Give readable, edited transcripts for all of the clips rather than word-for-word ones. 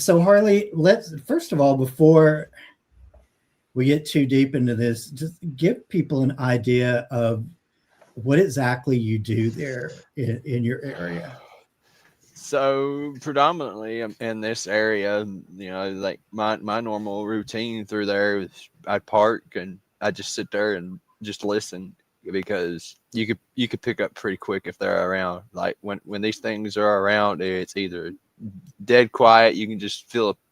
So Harley, let's first of all, before we get too deep into this, just give people an idea of what exactly you do there in your area. So predominantly in this area, like my normal routine through there is I'd park and I just sit there and just listen because you could pick up pretty quick if they're around. Like when these things are around, it's either dead quiet, you can just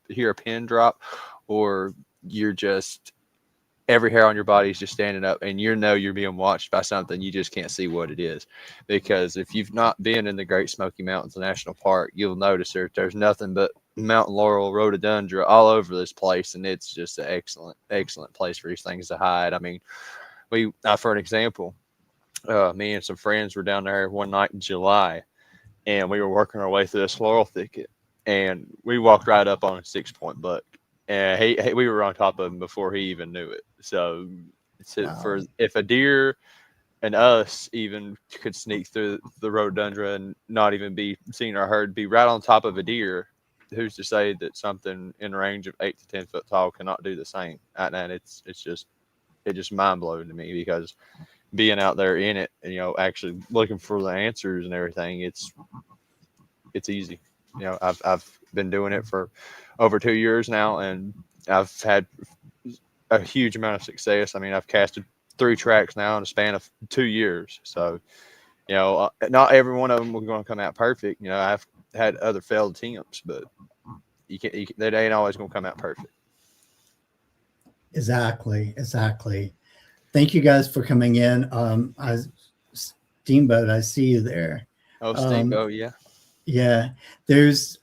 hear a pin drop, or you're just every hair on your body is just standing up and you're being watched by something you just can't see what it is. Because if you've not been in the Great Smoky Mountains National Park, you'll notice there's nothing but mountain laurel, rhododendron all over this place, and it's just an excellent place for these things to hide. I mean, for an example, me and some friends were down there one night in July, and we were working our way through this laurel thicket, and we walked right up on a 6 point buck, and we were on top of him before he even knew it. So, Wow. if a deer and us even could sneak through the rhododendron and not even be seen or heard, be right on top of a deer, who's to say that something in range of 8 to 10 foot tall cannot do the same? And it's just mind blowing to me, because being out there in it and actually looking for the answers and everything, it's easy. I've been doing it for over 2 years now, and I've had a huge amount of success. I mean, I've casted 3 tracks now in a span of 2 years. So, not every one of them was going to come out perfect. I've had other failed attempts, but they ain't always going to come out perfect. Exactly. Exactly. Thank you guys for coming in. Steamboat, I see you there. Oh, Um, Steamboat, yeah. yeah, there's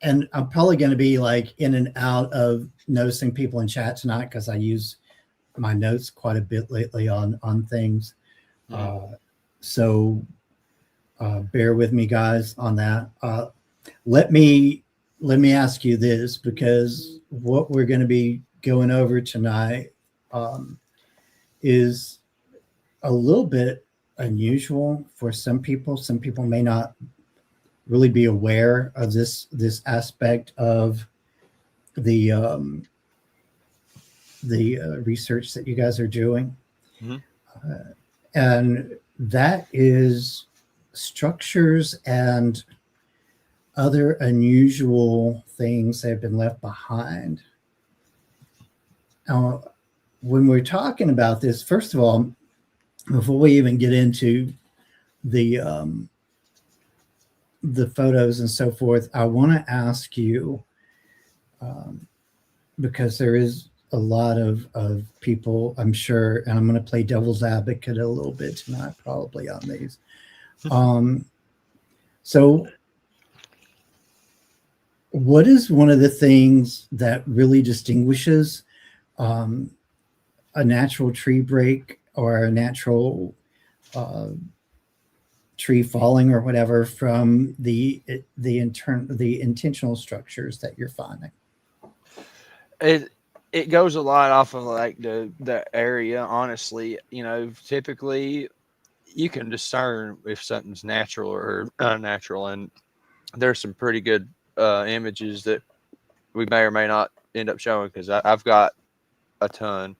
and I'm probably going to be like in and out of noticing people in chat tonight because I use my notes quite a bit lately on things. Mm. So bear with me, guys, on that. Let me ask you this, because what we're going to be going over tonight is a little bit unusual for some people. Some people may not really be aware of this aspect of the research that you guys are doing, Mm-hmm. and that is structures and other unusual things that have been left behind. Now, when we're talking about this, first of all, before we even get into the photos and so forth, I want to ask you, um, because there is a lot of people, I'm sure, and I'm going to play devil's advocate a little bit tonight, probably on these. Um, so, what is one of the things that really distinguishes um, a natural tree break or a natural uh, tree falling or whatever from the intentional structures that you're finding? It goes a lot off of like the area. Honestly, typically you can discern if something's natural or unnatural, and there's some pretty good images that we may or may not end up showing, because I've got a ton.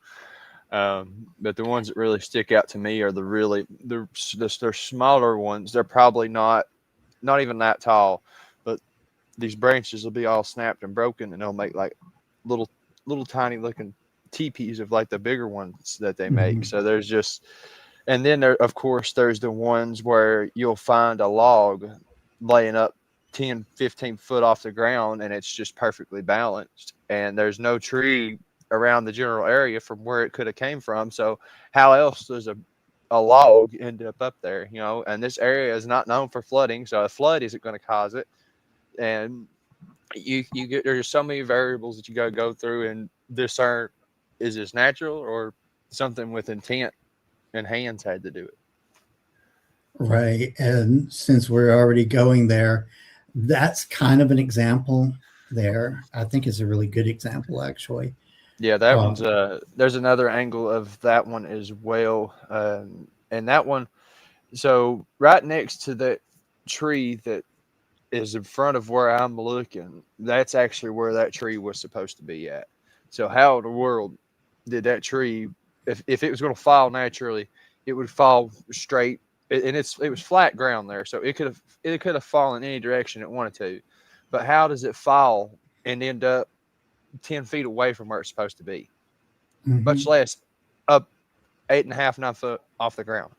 But the ones that really stick out to me are they're smaller ones. They're probably not even that tall, but these branches will be all snapped and broken, and they'll make like little tiny looking teepees of like the bigger ones that they make. Mhm. So and then of course there's the ones where you'll find a log laying up 10-15 foot off the ground, and it's just perfectly balanced, and there's no tree around the general area from where it could have came from. So how else does a log end up there? And this area is not known for flooding, so a flood isn't going to cause it. And there's so many variables that you got to go through and discern, is this natural or something with intent and hands had to do it. Right. And since we're already going there, that's kind of an example there. I think is a really good example, actually. Yeah, that Uh, one's there's another angle of that one as well. And that one, so right next to that tree that is in front of where I'm looking. That's actually where that tree was supposed to be at. So how in the world did that tree, if it was going to fall naturally, it would fall straight, and it was flat ground there, so it could have fallen any direction it wanted to. But how does it fall and end up 10 feet away from where it's supposed to be? Much less up 8.5, 9 foot off the ground.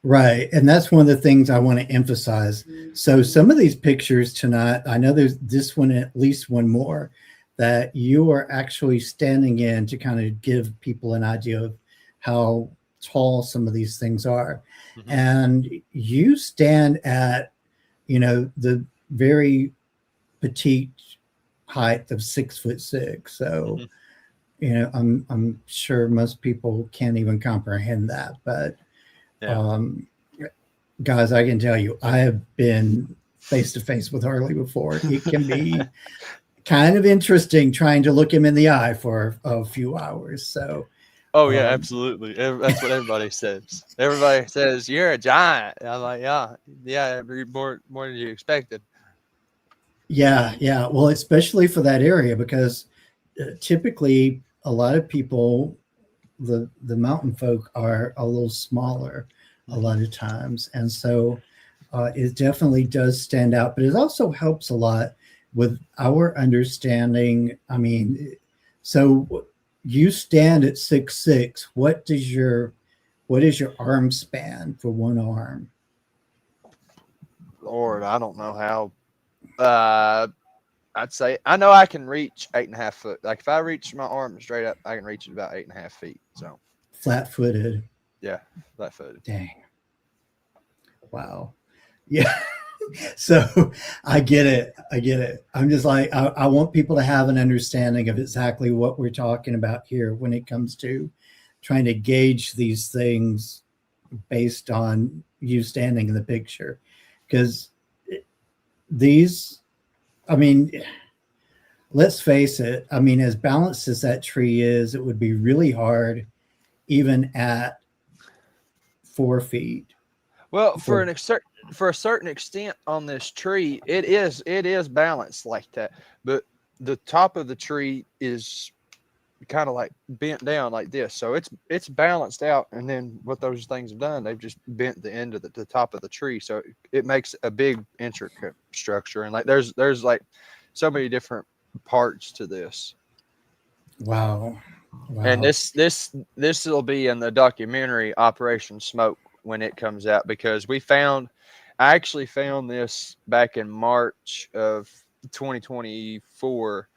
Right. And that's one of the things I want to emphasize. So some of these pictures tonight, I know there's this one, at least one more, that you are actually standing in to kind of give people an idea of how tall some of these things are. Mm-hmm. And you stand at, the very petite height of 6'6". So, I'm sure most people can't even comprehend that, but Yeah. Guys, I can tell you, I have been face to face with Harley before. It can be kind of interesting trying to look him in the eye for a few hours. So, Oh yeah, absolutely. That's what everybody says. Everybody says you're a giant. I'm like, yeah, more than you expected. yeah. Well, especially for that area, because typically a lot of people, the mountain folk, are a little smaller a lot of times, and so it definitely does stand out. But it also helps a lot with our understanding. I mean, so you stand at 6'6". What is your arm span for one arm? Lord, I don't know how. I'd say I know I can reach 8.5 foot. Like if I reach my arm straight up, I can reach it about 8.5 feet. So Flat-footed. yeah, flat-footed. Dang. Wow. Yeah. So I get it. I'm just like, I want people to have an understanding of exactly what we're talking about here when it comes to trying to gauge these things based on you standing in the picture. Because these, I mean, let's face it. I mean, as balanced as that tree is, it would be really hard even at 4 feet. Well, for a certain extent on this tree, it is balanced like that. But the top of the tree is kind of like bent down like this, so it's balanced out. And then what those things have done, they've just bent the end of the top of the tree, so it makes a big intricate structure. And like there's like so many different parts to this. Wow. And this will be in the documentary Operation Smoke when it comes out, because I actually found this back in March of 2024.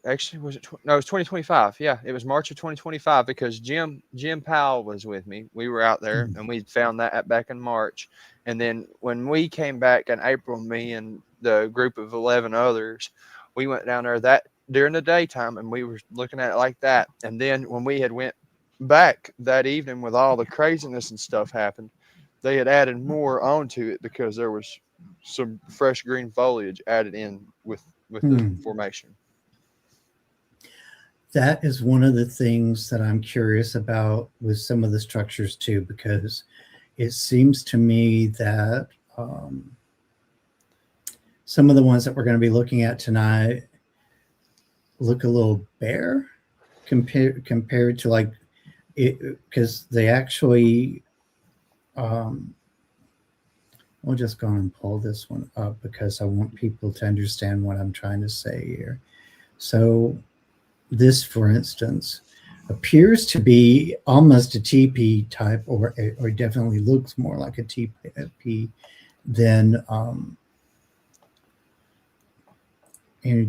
Actually, was it? No, it was 2025. Yeah, it was March of 2025, because Jim Powell was with me. We were out there and we found that back in March. And then when we came back in April, me and the group of 11 others, we went down there during the daytime, and we were looking at it like that. And then when we had went back that evening, with all the craziness and stuff happened, they had added more onto it because there was some fresh green foliage added in with the formation. That is one of the things that I'm curious about with some of the structures too, because it seems to me that some of the ones that we're going to be looking at tonight look a little bare compared to like it, because they actually we'll just go and pull this one up because I want people to understand what I'm trying to say here. So this, for instance, appears to be almost a TP type, or definitely looks more like a TP than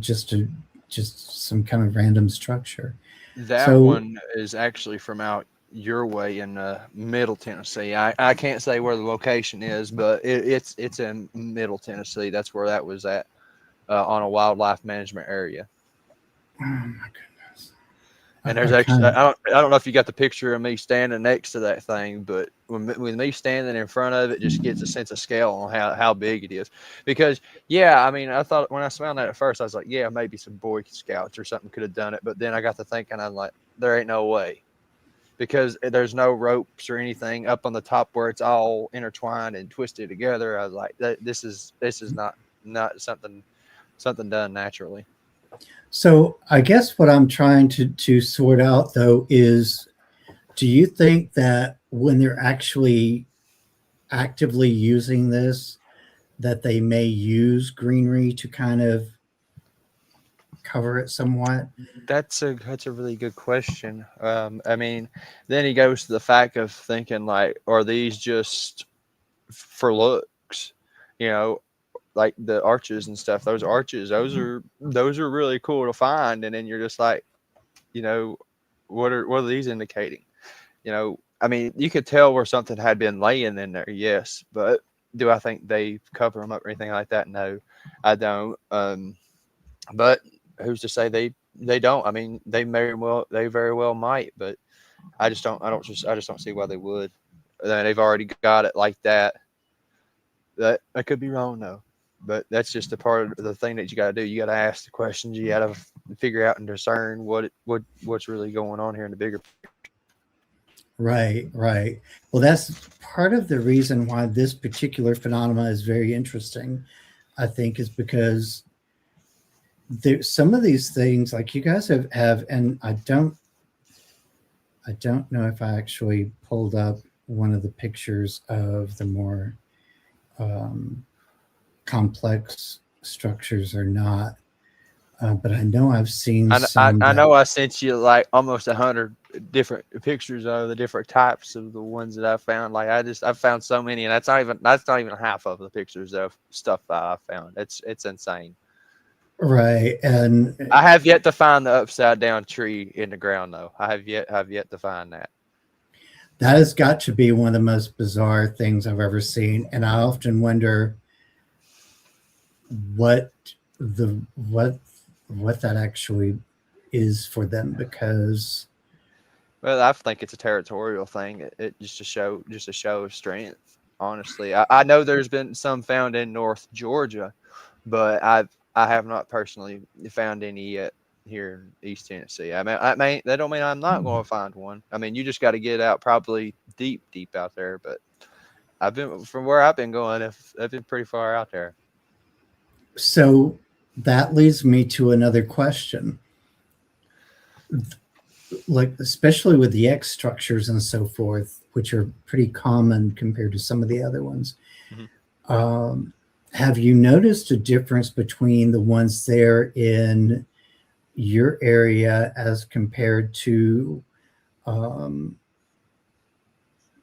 just some kind of random structure. That one is actually from out your way in Middle Tennessee. I can't say where the location is, but it's in Middle Tennessee. That's where that was at, on a wildlife management area. Oh my goodness! And there's actually I don't know if you got the picture of me standing next to that thing, but with me standing in front of it, just gets a sense of scale on how big it is. Because I mean, I thought when I found that at first, I was like, maybe some Boy Scouts or something could have done it. But then I got to thinking, I'm like, there ain't no way. because there's no ropes or anything up on the top where it's all intertwined and twisted together. I was like, this is not something done naturally. So I guess what I'm trying to sort out though is, do you think that when they're actually actively using this, that they may use greenery to kind of cover it somewhat? That's a really good question. I mean, then he goes to the fact of thinking like, are these just for looks? You know, like the arches and stuff. Those arches, those are really cool to find. And then you're just like, you know, what are these indicating? You know, I mean, you could tell where something had been laying in there, yes, but do I think they cover them up or anything like that? No, I don't. But who's to say they don't? I mean, they very well might, but I just don't see why they would. They've already got it like that. That I could be wrong though, but that's just a part of the thing that you got to do. You got to ask the questions. You got to figure out and discern what's really going on here in the bigger. Right, right. Well, that's part of the reason why this particular phenomenon is very interesting, I think, is because some of these things, like you guys have, and I don't know if I actually pulled up one of the pictures of the more complex structures or not, but I know I've seen some. I know I sent you like almost 100 different pictures of the different types of the ones that I found. Like I found so many, and that's not even half of the pictures of stuff that I found. It's insane. Right, and I have yet to find the upside down tree in the ground, though. I have yet to find that. that has got to be one of the most bizarre things I've ever seen, and I often wonder what that actually is for them, because Well, I think it's a territorial thing. It just to show strength. Honestly, I know there's been some found in North Georgia, but I have not personally found any yet here in East Tennessee. I mean, that don't mean I'm not going to find one. I mean, you just got to get out probably deep out there. But I've been from where I've been going. I've been pretty far out there. so that leads me to another question. Like, especially with the X structures and so forth, which are pretty common compared to some of the other ones. Mm-hmm. Have you noticed a difference between the ones there in your area as compared to the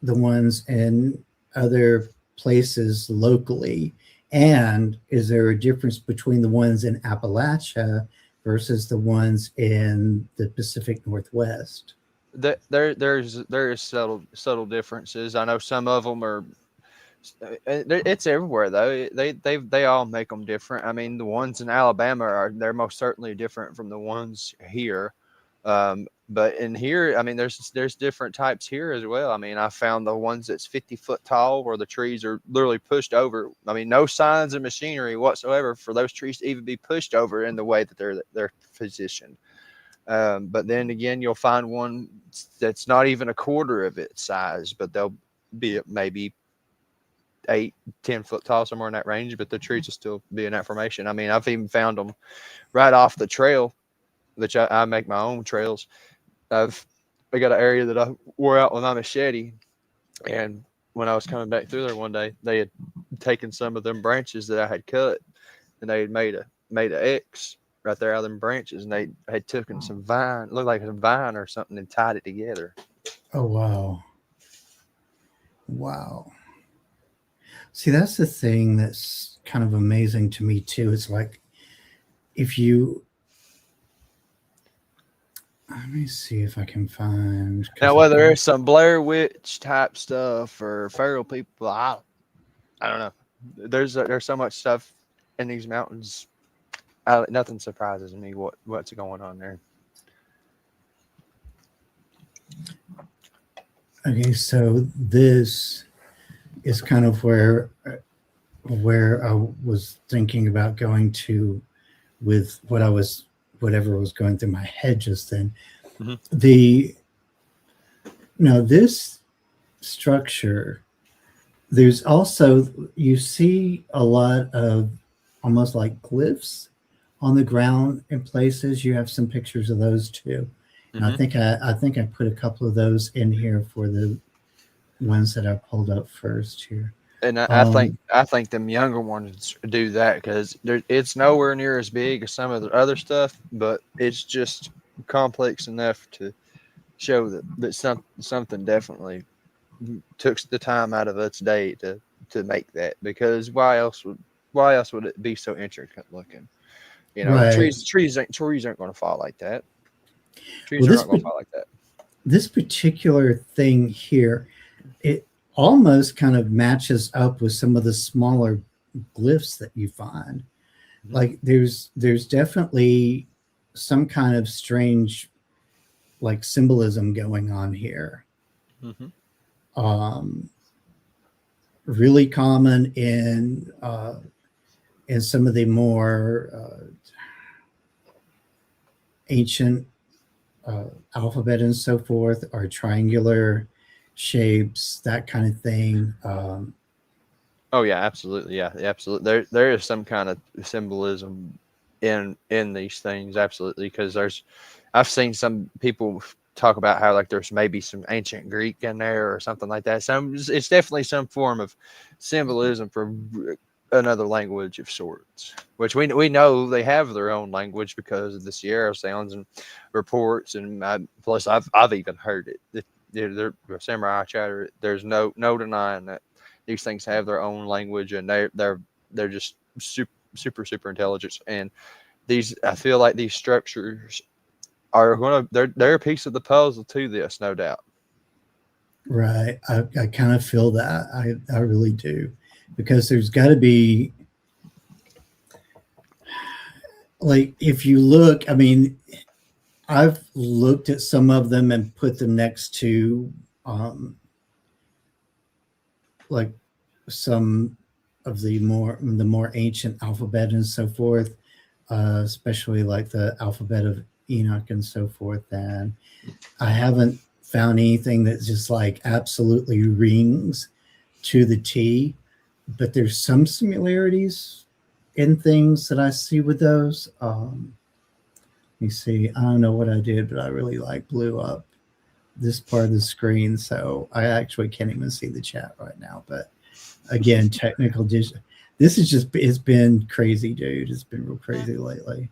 ones in other places locally? And is there a difference between the ones in Appalachia versus the ones in the Pacific Northwest? There's subtle differences. I know some of them are. It's everywhere though. They all make them different. I mean, the ones in Alabama they're most certainly different from the ones here. But in here, I mean, there's different types here as well. I mean, I found the ones that's 50 foot tall where the trees are literally pushed over. I mean, no signs of machinery whatsoever for those trees to even be pushed over in the way that they're positioned. But then again, you'll find one that's not even a quarter of its size, but they'll be maybe 8-10 foot tall, somewhere in that range, but the trees will still be in that formation. I mean, I've even found them right off the trail, which I make my own trails. I got an area that I wore out with my machete, and when I was coming back through there one day, they had taken some of them branches that I had cut, and they had made an X right there out of them branches, and they had taken some vine, looked like a vine or something, and tied it together. Oh, wow. See, that's the thing that's kind of amazing to me too. It's like, if you, let me see if I can find. Now, whether there's some Blair Witch type stuff or feral people, I don't know. There's so much stuff in these mountains. Nothing surprises me what's going on there. Okay, so this is kind of where I was thinking about going to with whatever was going through my head just then. Mm-hmm. Now this structure, there's also, you see a lot of almost like glyphs on the ground in places. You have some pictures of those too. And Mm-hmm. I think I put a couple of those in here for the ones that I pulled up first here. And Um, I think them younger ones do that because it's nowhere near as big as some of the other stuff, but it's just complex enough to show that something definitely took the time out of its day to make that. Because why else would it be so intricate looking? You know, right. trees aren't going to fall like that. Trees Well, are not going to fall like that. this particular thing here, it almost kind of matches up with some of the smaller glyphs that you find. Mm-hmm. Like there's definitely some kind of strange like symbolism going on here. Mm-hmm. Um, really common in some of the more ancient alphabet and so forth, are triangular shapes, that kind of thing. Oh yeah, absolutely. Yeah, absolutely. There is some kind of symbolism in these things, absolutely. Because I've seen some people talk about how like there's maybe some ancient Greek in there or something like that. It's definitely some form of symbolism for another language of sorts, which we know they have their own language because of the Sierra sounds and reports, and plus I've even heard it. They're samurai chatter. There's no denying that these things have their own language, and they're just super intelligent. And these, I feel like these structures are they're a piece of the puzzle to this, no doubt. Right. I kind of feel that. I really do. Because there's got to be, like, if you look, I mean, I've looked at some of them and put them next to, like, some of the more ancient alphabet and so forth, especially like the alphabet of Enoch and so forth. And I haven't found anything that just like absolutely rings to the T, but there's some similarities in things that I see with those. Let me see. I don't know what I did, but I really like blew up this part of the screen, so I actually can't even see the chat right now. But again, technical this is just, it's been crazy, dude. It's been real crazy lately.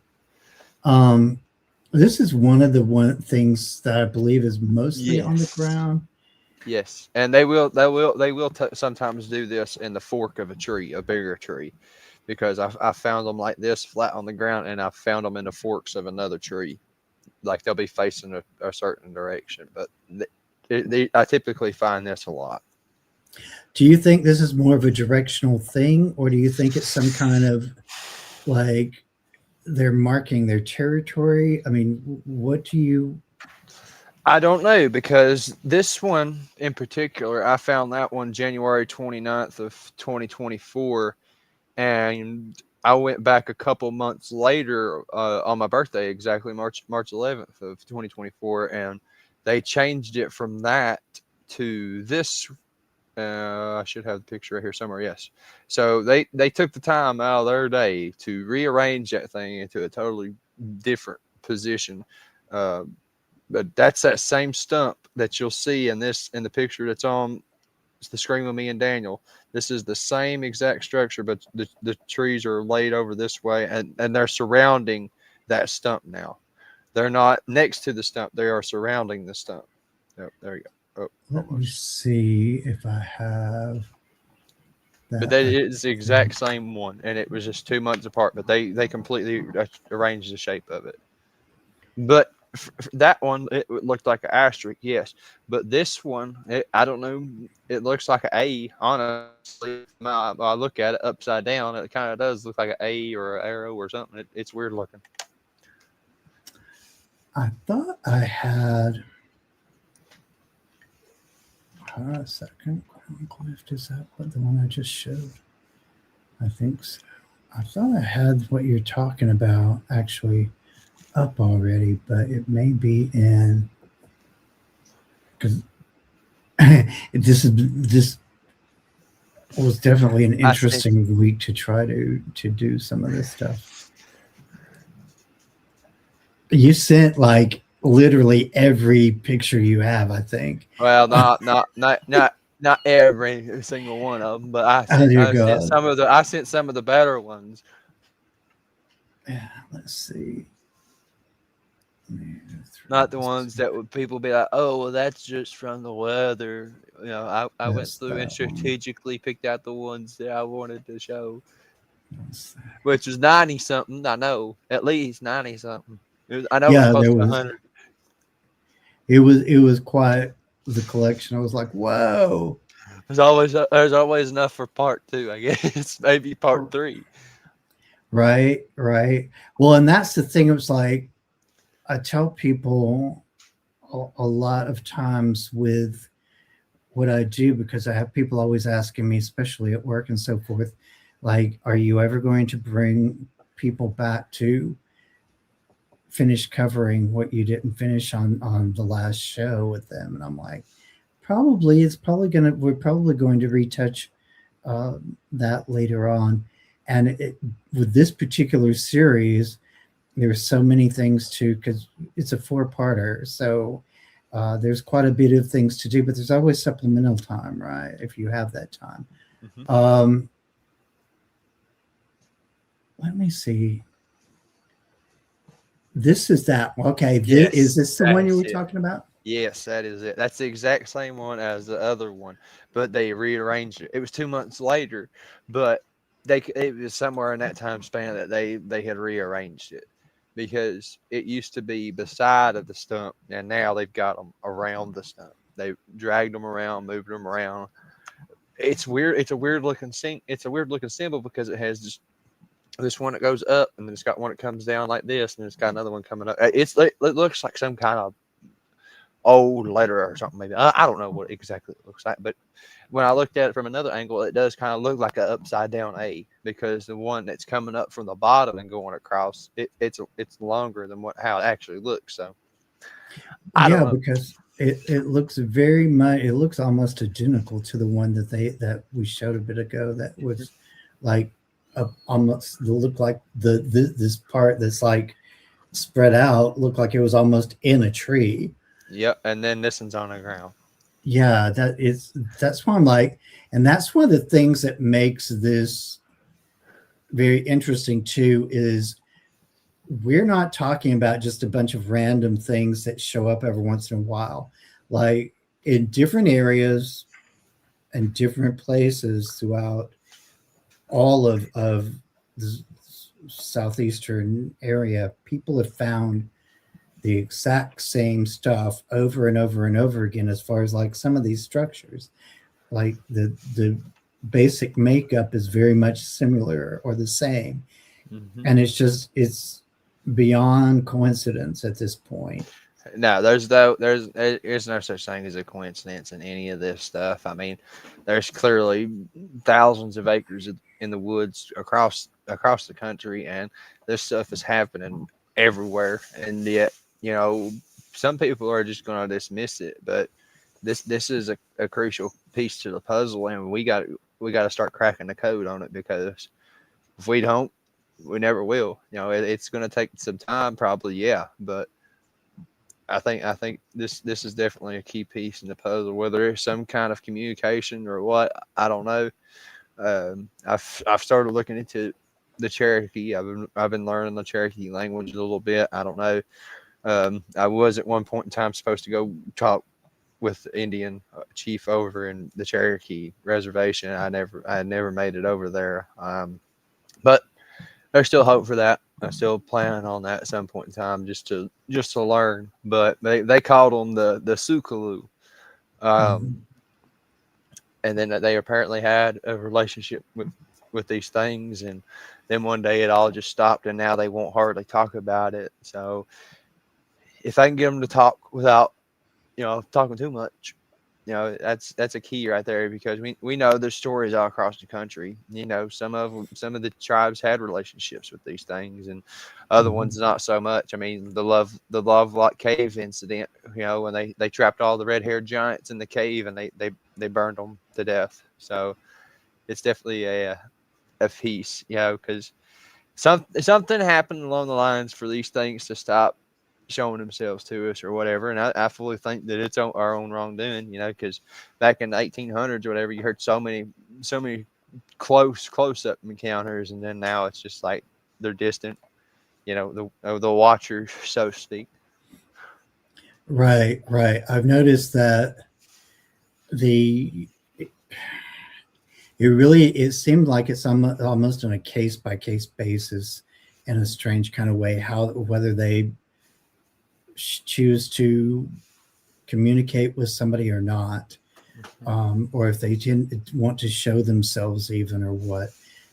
This is one of the things that I believe is mostly on the ground. Yes, and they will sometimes do this in the fork of a tree, a bigger tree, because I found them like this flat on the ground, and I found them in the forks of another tree, like they'll be facing a certain direction. But I typically find this a lot. Do you think this is more of a directional thing, or do you think it's some kind of like they're marking their territory? I mean, what do you? I don't know, because this one in particular, I found that one January 29th of 2024, and I went back a couple months later on my birthday, exactly March 11th of 2024, and they changed it from that to this. I should have the picture right here somewhere. Yes, so they took the time out of their day to rearrange that thing into a totally different position. Uh, but that's that same stump that you'll see in the picture that's on the screen with me and Daniel. This is the same exact structure, but the trees are laid over this way, and they're surrounding that stump now. They're not next to the stump; they are surrounding the stump. Oh, there you go. Oh, Let me almost. see if I have But that. that is the exact same one, and it was just 2 months apart. But they completely arranged the shape of it. But that one, it looked like an asterisk, yes. But this one, I don't know. It looks like an A. Honestly, I look at it upside down. It kind of does look like an A or an arrow or something. It's weird looking. I thought I had. A second. Glyph, is that what the one I just showed? I think so. I thought I had what you're talking about actually up already, but it may be in, because this was definitely an I sent interesting week to try to do some of this stuff. You sent like literally every picture you have, I think. well, not every single one of them, but Oh dear I sent God. some of the better ones. Yeah, let's see. Not the ones that would people be like, oh, well, that's just from the weather. You know, I went That's through and that one. strategically picked out the ones that I wanted to show, That's that. which was 90 something. I know, at least 90 something. I know it was Yeah, close there to was 100. it was quite the collection. I was like, whoa. There's always enough for part two, I guess. Maybe part three. Right, right. Well, and that's the thing. It was like I tell people a lot of times with what I do, because I have people always asking me, especially at work and so forth, like, are you ever going to bring people back to finish covering what you didn't finish on the last show with them? And I'm like, probably. We're probably going to retouch that later on. And with this particular series, there's so many things to, because it's a 4-parter, so there's quite a bit of things to do, but there's always supplemental time, right, if you have that time. Mm-hmm. Let me see. This is that one. Okay, is Yes, this the one you that's were it. talking about? Yes, that is it. That's the exact same one as the other one, but they rearranged it. It was 2 months later, but it was somewhere in that time span that they had rearranged it because it used to be beside of the stump, and now they've got them around the stump. They dragged them around, moved them around. It's weird. It's a weird looking symbol because it has this one that goes up, and then it's got one that comes down like this, and it's got another one coming up. It looks like some kind of old letter or something. Maybe I don't know what exactly it looks like, but when I looked at it from another angle, it does kind of look like an upside down A because the one that's coming up from the bottom and going across, it's longer than how it actually looks. So I don't Yeah, know. because it looks very much, it looks almost identical to the one that we showed a bit ago, that was like almost look like this part that's like spread out, looked like it was almost in a tree. Yep, and then this one's on the ground. Yeah, that's why I'm like, and that's one of the things that makes this very interesting too, is we're not talking about just a bunch of random things that show up every once in a while. Like in different areas and different places throughout all of the southeastern area, people have found the exact same stuff over and over and over again, as far as like some of these structures. Like the basic makeup is very much similar or the same. Mm-hmm. And it's beyond coincidence at this point. No, there's no such thing as a coincidence in any of this stuff. I mean, there's clearly thousands of acres in the woods across the country, and this stuff is happening everywhere. And yet, you know, some people are just going to dismiss it, but this is a crucial piece to the puzzle, and we got to start cracking the code on it, because if we don't, we never will. You know, it's going to take some time, probably, yeah, but I think this is definitely a key piece in the puzzle. Whether it's some kind of communication or what, I don't know. I've started looking into the Cherokee. I've been learning the Cherokee language a little bit. I don't know. I was at one point in time supposed to go talk with the Indian chief over in the Cherokee reservation. I never made it over there. But there's still hope for that. I'm still planning on that at some point in time, just to learn. But they called them the Sukalu, Mhm. and then they apparently had a relationship with these things, and then one day it all just stopped, and now they won't hardly talk about it. So if I can get them to talk without talking too much, You know, that's a key right there, because we know there's stories all across the country. You know, some of the tribes had relationships with these things, and other Mhm. ones not so much. I mean, the Love Lock Cave incident. You know, when they trapped all the red haired giants in the cave, and they burned them to death. So it's definitely a piece. You know, because something happened along the lines for these things to stop showing themselves to us or whatever. And I fully think that it's our own wrongdoing, you know, because back in the 1800s or whatever, you heard so many close up encounters, and then now it's just like they're distant, you know, the watchers, so to speak. Right, right. I've noticed that the it seemed like it's almost on a case by case basis in a strange kind of way, how whether they choose to communicate with somebody or not, or if they want to show themselves even or what.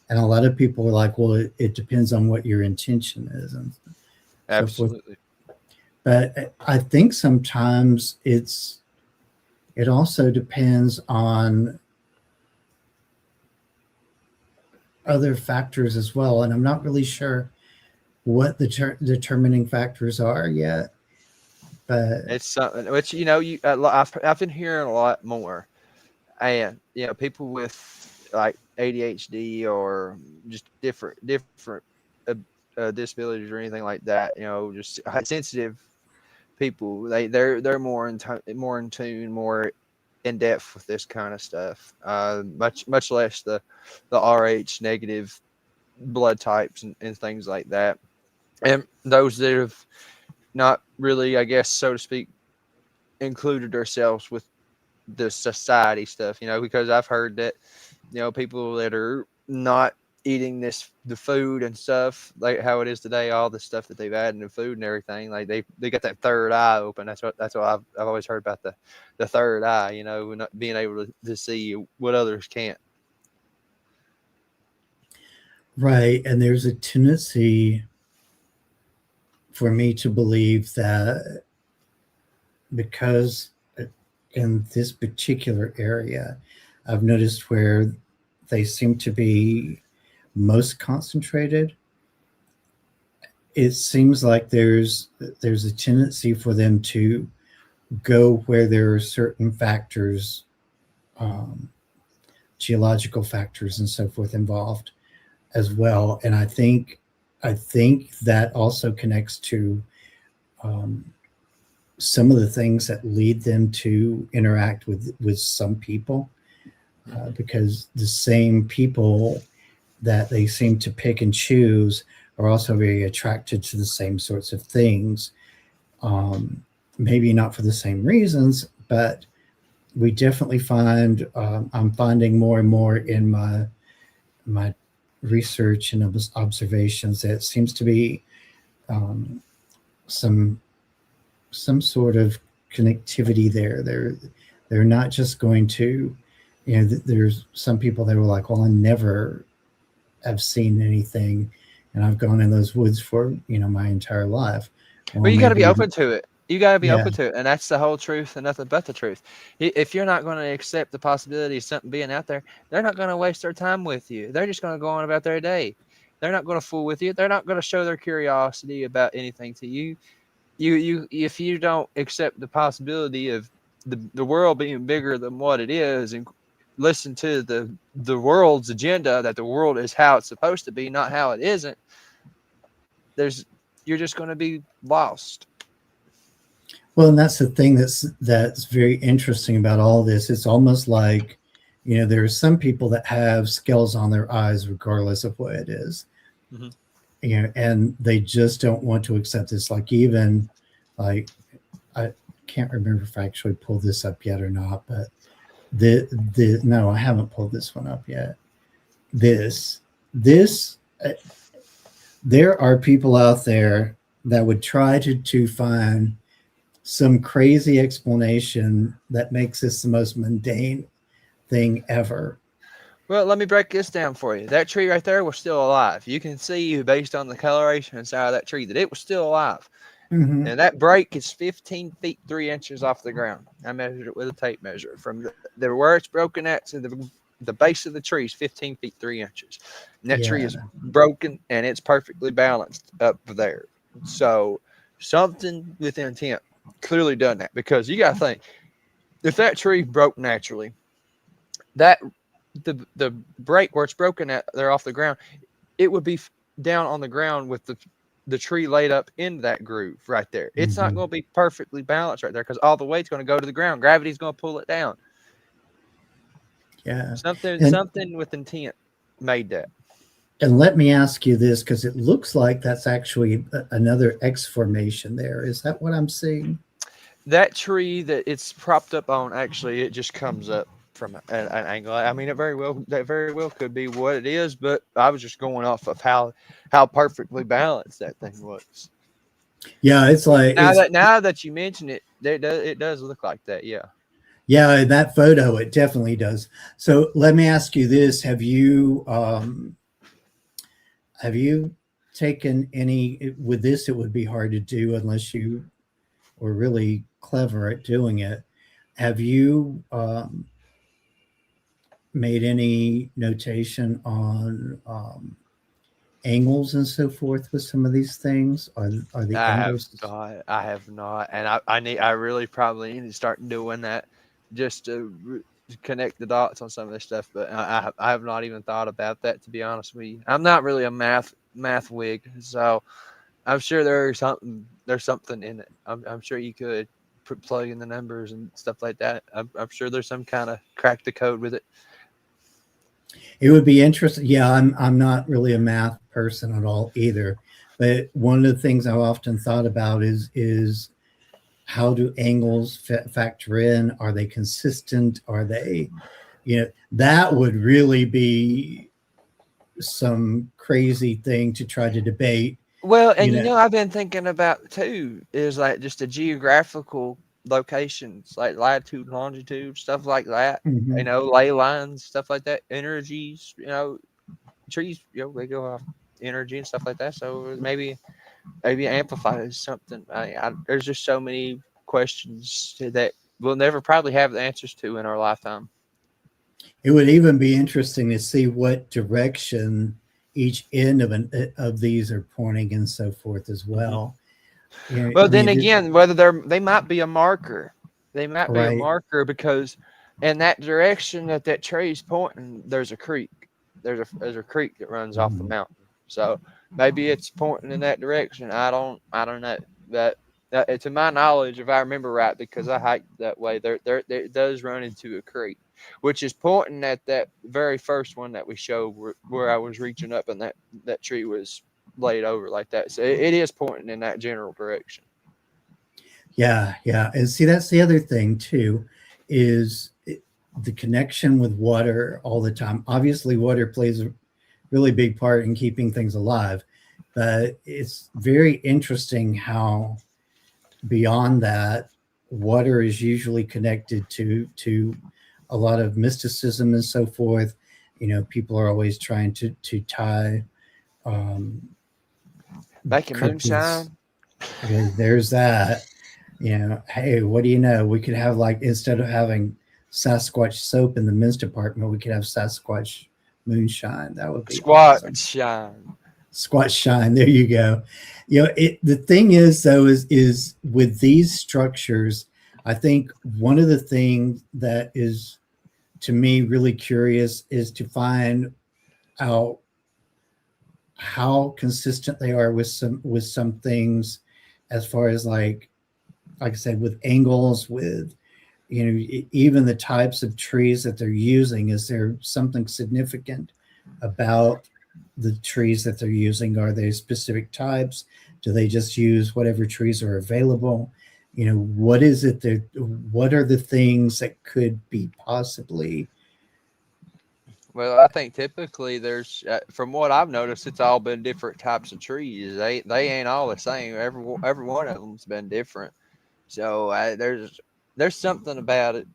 And a lot of people are like, well, it depends on what your intention is and so forth. Absolutely. But I think sometimes it also depends on other factors as well. And I'm not really sure what the determining factors are yet. But It's something which, you know, I've been hearing a lot more, and you know, people with like ADHD or just different uh, disabilities or anything like that, you know, just sensitive people, they're more in tune, more in depth with this kind of stuff. Much less the RH negative blood types and things like that, and those that have not really, I guess, so to speak, included themselves with the society stuff, you know, because I've heard that, you know, people that are not eating the food and stuff like how it is today, all the stuff that they've added in the food and everything, like they got that third eye open. That's what I've always heard about the third eye, you know, not being able to see what others can't. right, and there's a tendency for me to believe that because in this particular area, I've noticed where they seem to be most concentrated. It seems like there's a tendency for them to go where there are certain factors, um, geological factors and so forth involved as well. And I think that also connects to um, some of the things that lead them to interact with some people, Hmm. because the same people that they seem to pick and choose are also very attracted to the same sorts of things. Um, Maybe not for the same reasons, but we definitely find I'm finding more and more in my research and observations that it seems to be um, some some sort of connectivity there. They're not just going to, there's some people that were like, well, I never have seen anything, and I've gone in those woods for my entire life. Well, Well, you got to be maybe, open to it. You got to be yeah, open to it, and that's the whole truth and nothing but the truth. If you're not going to accept the possibility of something being out there, they're not going to waste their time with you. They're just going to go on about their day. They're not going to fool with you. They're not going to show their curiosity about anything to you. If you don't accept the possibility of the world being bigger than what it is, and listen to the world's agenda, that the world is how it's supposed to be, not how it isn't, there's you're just going to be lost. well, and that's the thing that's very interesting about all this. It's almost like, there are some people that have scales on their eyes regardless of what it is, Mhm. and they just don't want to accept this. Like, even like, I can't remember if I actually pulled this up yet or not, but the no, I haven't pulled this one up yet. This there are people out there that would try to find some crazy explanation that makes this the most mundane thing ever. Well, let me break this down for you. That tree right there was still alive. You can see, based on the coloration inside of that tree, that it was still alive. Hmm. And that break is 15 feet 3 inches off the ground. I measured it with a tape measure from the where it's broken at to the base of the tree is 15 feet 3 inches. And that tree Yeah. is broken and it's perfectly balanced up there. So something with intent clearly done that, because you got to think, if that tree broke naturally, that the break where it's broken at there off the ground, it would be down on the ground with the tree laid up in that groove right there. It's not Hmm. going to be perfectly balanced right there because all the weight's going to go to the ground. Gravity's going to pull it down. Yeah. And Something with intent made that. and let me ask you this, because it looks like that's actually another X formation there. Is that what I'm seeing? That tree that it's propped up on, actually, it just comes up from an angle. I mean, that very well could be what it is, but I was just going off of how perfectly balanced that thing was. Yeah, it's like it's Now that you mention it, it does look like that. Yeah. yeah, in that photo it definitely does. So let me ask you this: have you taken any with this? It would be hard to do unless you were really clever at doing it. Have you made any notation on angles and so forth with some of these things? Are the angles? I have not, and I really probably need to start doing that just to connect the dots on some of this stuff. But I have not even thought about that, to be honest with you. I'm not really a math wig, so I'm sure there's something in it. I'm sure you could plug in the numbers and stuff like that. I'm sure there's some kind of crack the code with it. It would be interesting. Yeah, I'm not really a math person at all either. But one of the things I've often thought about is how do angles factor in? Are they consistent? Are they, that would really be some crazy thing to try to debate. Well, You and know, I've been thinking about too is like just the geographical locations, like latitude, longitude, stuff like that. mhm. Ley lines, stuff like that, energies. Trees. They go off energy and stuff like that. So maybe it amplifies something. There's just so many questions that we'll never probably have the answers to in our lifetime. It would even be interesting to see what direction each end of these are pointing and so forth as Mhm. well. You know, Well, I then mean, again, whether they might be a marker. They might be a right. marker because in that direction that tree's pointing, there's a creek. There's a creek that runs off the Mhm. mountain. So maybe it's pointing in that direction. I don't know. But to my knowledge, if I remember right, because I hiked that way, there it does run into a creek, which is pointing at that very first one that we showed where I was reaching up and that tree was laid over like that. So it is pointing in that general direction. Yeah, yeah. And see, that's the other thing too, is the connection with water all the time. Obviously, water plays a really big part in keeping things alive, but it's very interesting how beyond that, water is usually connected to a lot of mysticism and so forth. People are always trying to tie um, Making cryptids. moonshine. Okay, there's that. Hey, what do you know? We could have, like, instead of having Sasquatch soap in the men's department, we could have Sasquatch moonshine. That would be Squat awesome. shine. Squat shine. There you go. The thing is though is with these structures, I think one of the things that is to me really curious is to find out how consistent they are with some things, as far as like I said, with angles, with even the types of trees that they're using. Is there something significant about the trees that they're using? Are they specific types? Do they just use whatever trees are available? What is it that, what are the things that could be possibly? Well, I think typically there's, from what I've noticed, it's all been different types of trees. They ain't all the same. Every one of them's been different. So there's something about it.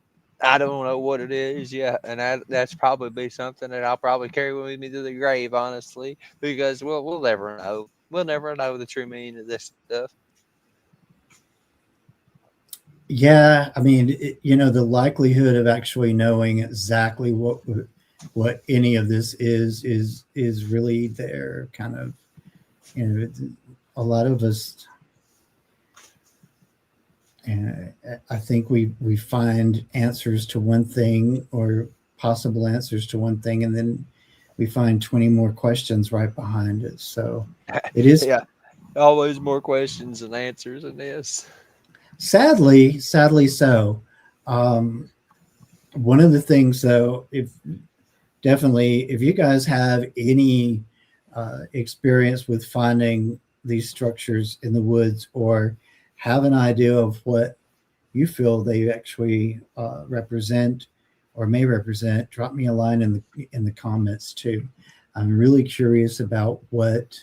I don't know what it is yet, and that's probably be something that I'll probably carry with me to the grave, honestly, because we'll never know. We'll never know the true meaning of this stuff. Yeah, I mean, the likelihood of actually knowing exactly what any of this is really there. Kind of, a lot of us, I think we find answers to one thing or possible answers to one thing, and then we find 20 more questions right behind it. So it is Yeah, always more questions than answers in this. sadly so. Um, One of the things, though, if you guys have any experience with finding these structures in the woods or have an idea of what you feel they actually represent or may represent, drop me a line in the comments too. I'm really curious about what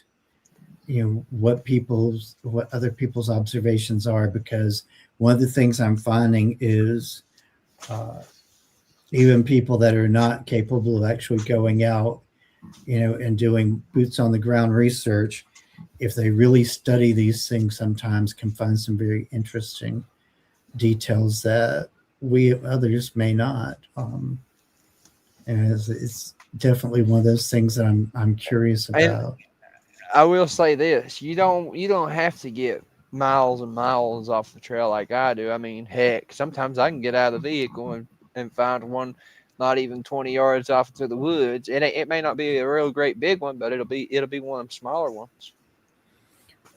other people's observations are, because one of the things I'm finding is uh, even people that are not capable of actually going out, and doing boots on the ground research, if they really study these things, sometimes can find some very interesting details that we others may not. And it's definitely one of those things that I'm curious And about. I will say this: you don't have to get miles and miles off the trail like I do. I mean, heck, sometimes I can get out of the vehicle and find one not even 20 yards off into the woods. It may not be a real great big one, but it'll be one of them smaller ones.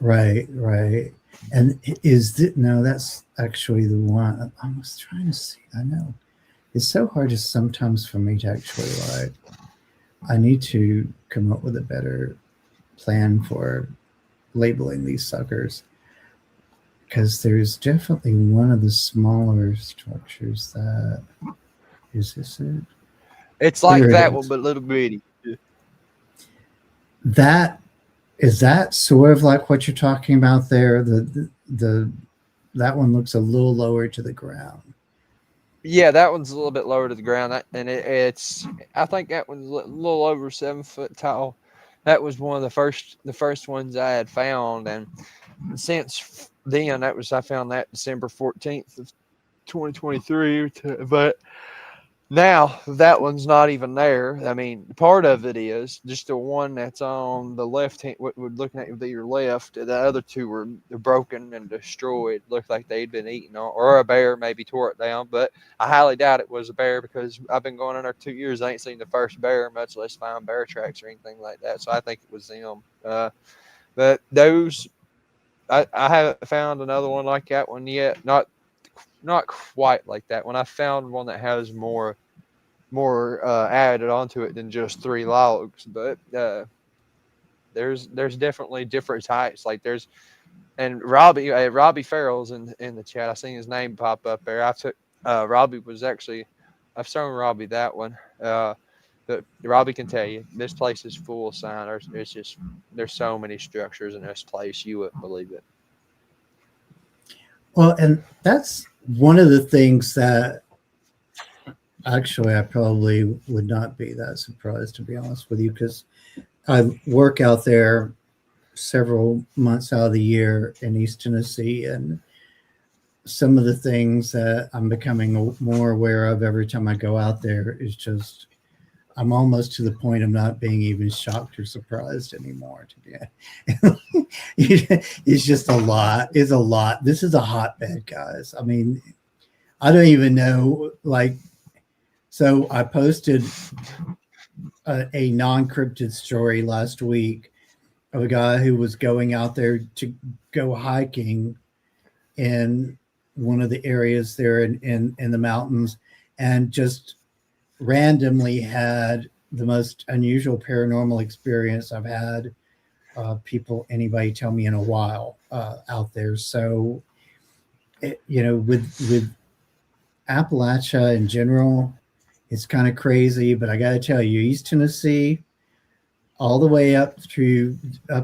Right, right. And no, that's actually the one I was trying to see. I know it's so hard to sometimes for me to actually I need to come up with a better plan for labeling these suckers, because there's definitely one of the smaller structures that is this it? It's like There it that one, is. but a little bitty. That is that sort of like what you're talking about there. The that one looks a little lower to the ground. Yeah, that one's a little bit lower to the ground, and it's. I think that one's a little over 7 foot tall. That was one of the first ones I had found, and since then, I found that December 14th of 2023. But now that one's not even there. I mean, part of it is just the one that's on the left hand. What we're looking at with your left. The other two were broken and destroyed. Looked like they'd been eaten, or a bear maybe tore it down. But I highly doubt it was a bear, because I've been going in there 2 years. I ain't seen the first bear, much less find bear tracks or anything like that. So I think it was them. But those, I haven't found another one like that one yet. Not quite like that one. I found one that has more added onto it than just 3 logs, but there's definitely different types. Like there's and Robbie Farrell's in the chat. I seen his name pop up there. Robbie was actually I've shown Robbie that one. But Robbie can tell you this place is full of signers. There's so many structures in this place you wouldn't believe it. Well, and that's one of the things that actually I probably would not be that surprised, to be honest with you, because I work out there several months out of the year in East Tennessee, and some of the things that I'm becoming more aware of every time I go out there is just I'm almost to the point of not being even shocked or surprised anymore. It's just a lot. It's a lot. This is a hotbed, guys. I mean, I don't even know. Like, so I posted a non-cryptid story last week of a guy who was going out there to go hiking in one of the areas there in the mountains, and just randomly had the most unusual paranormal experience I've had anybody tell me in a while out there. So, with Appalachia in general, it's kind of crazy, but I got to tell you, East Tennessee, all the way up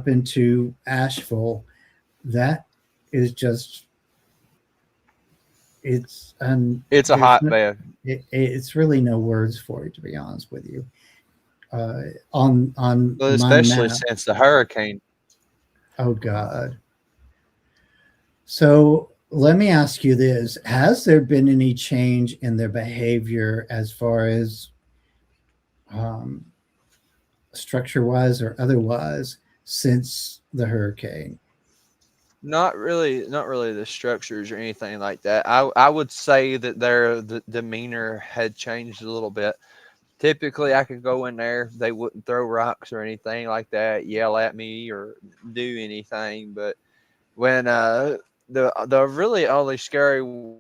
into Asheville, that is just it's It's a hotbed. it's really no words for it, to be honest with you. On Well, my especially map, since the hurricane. oh God. So let me ask you this. Has there been any change in their behavior as far as um, structure wise or otherwise since the hurricane? Not really the structures or anything like that. I would say that their the demeanor had changed a little bit. Typically, I could go in there, they wouldn't throw rocks or anything like that, yell at me or do anything. But when the really only scary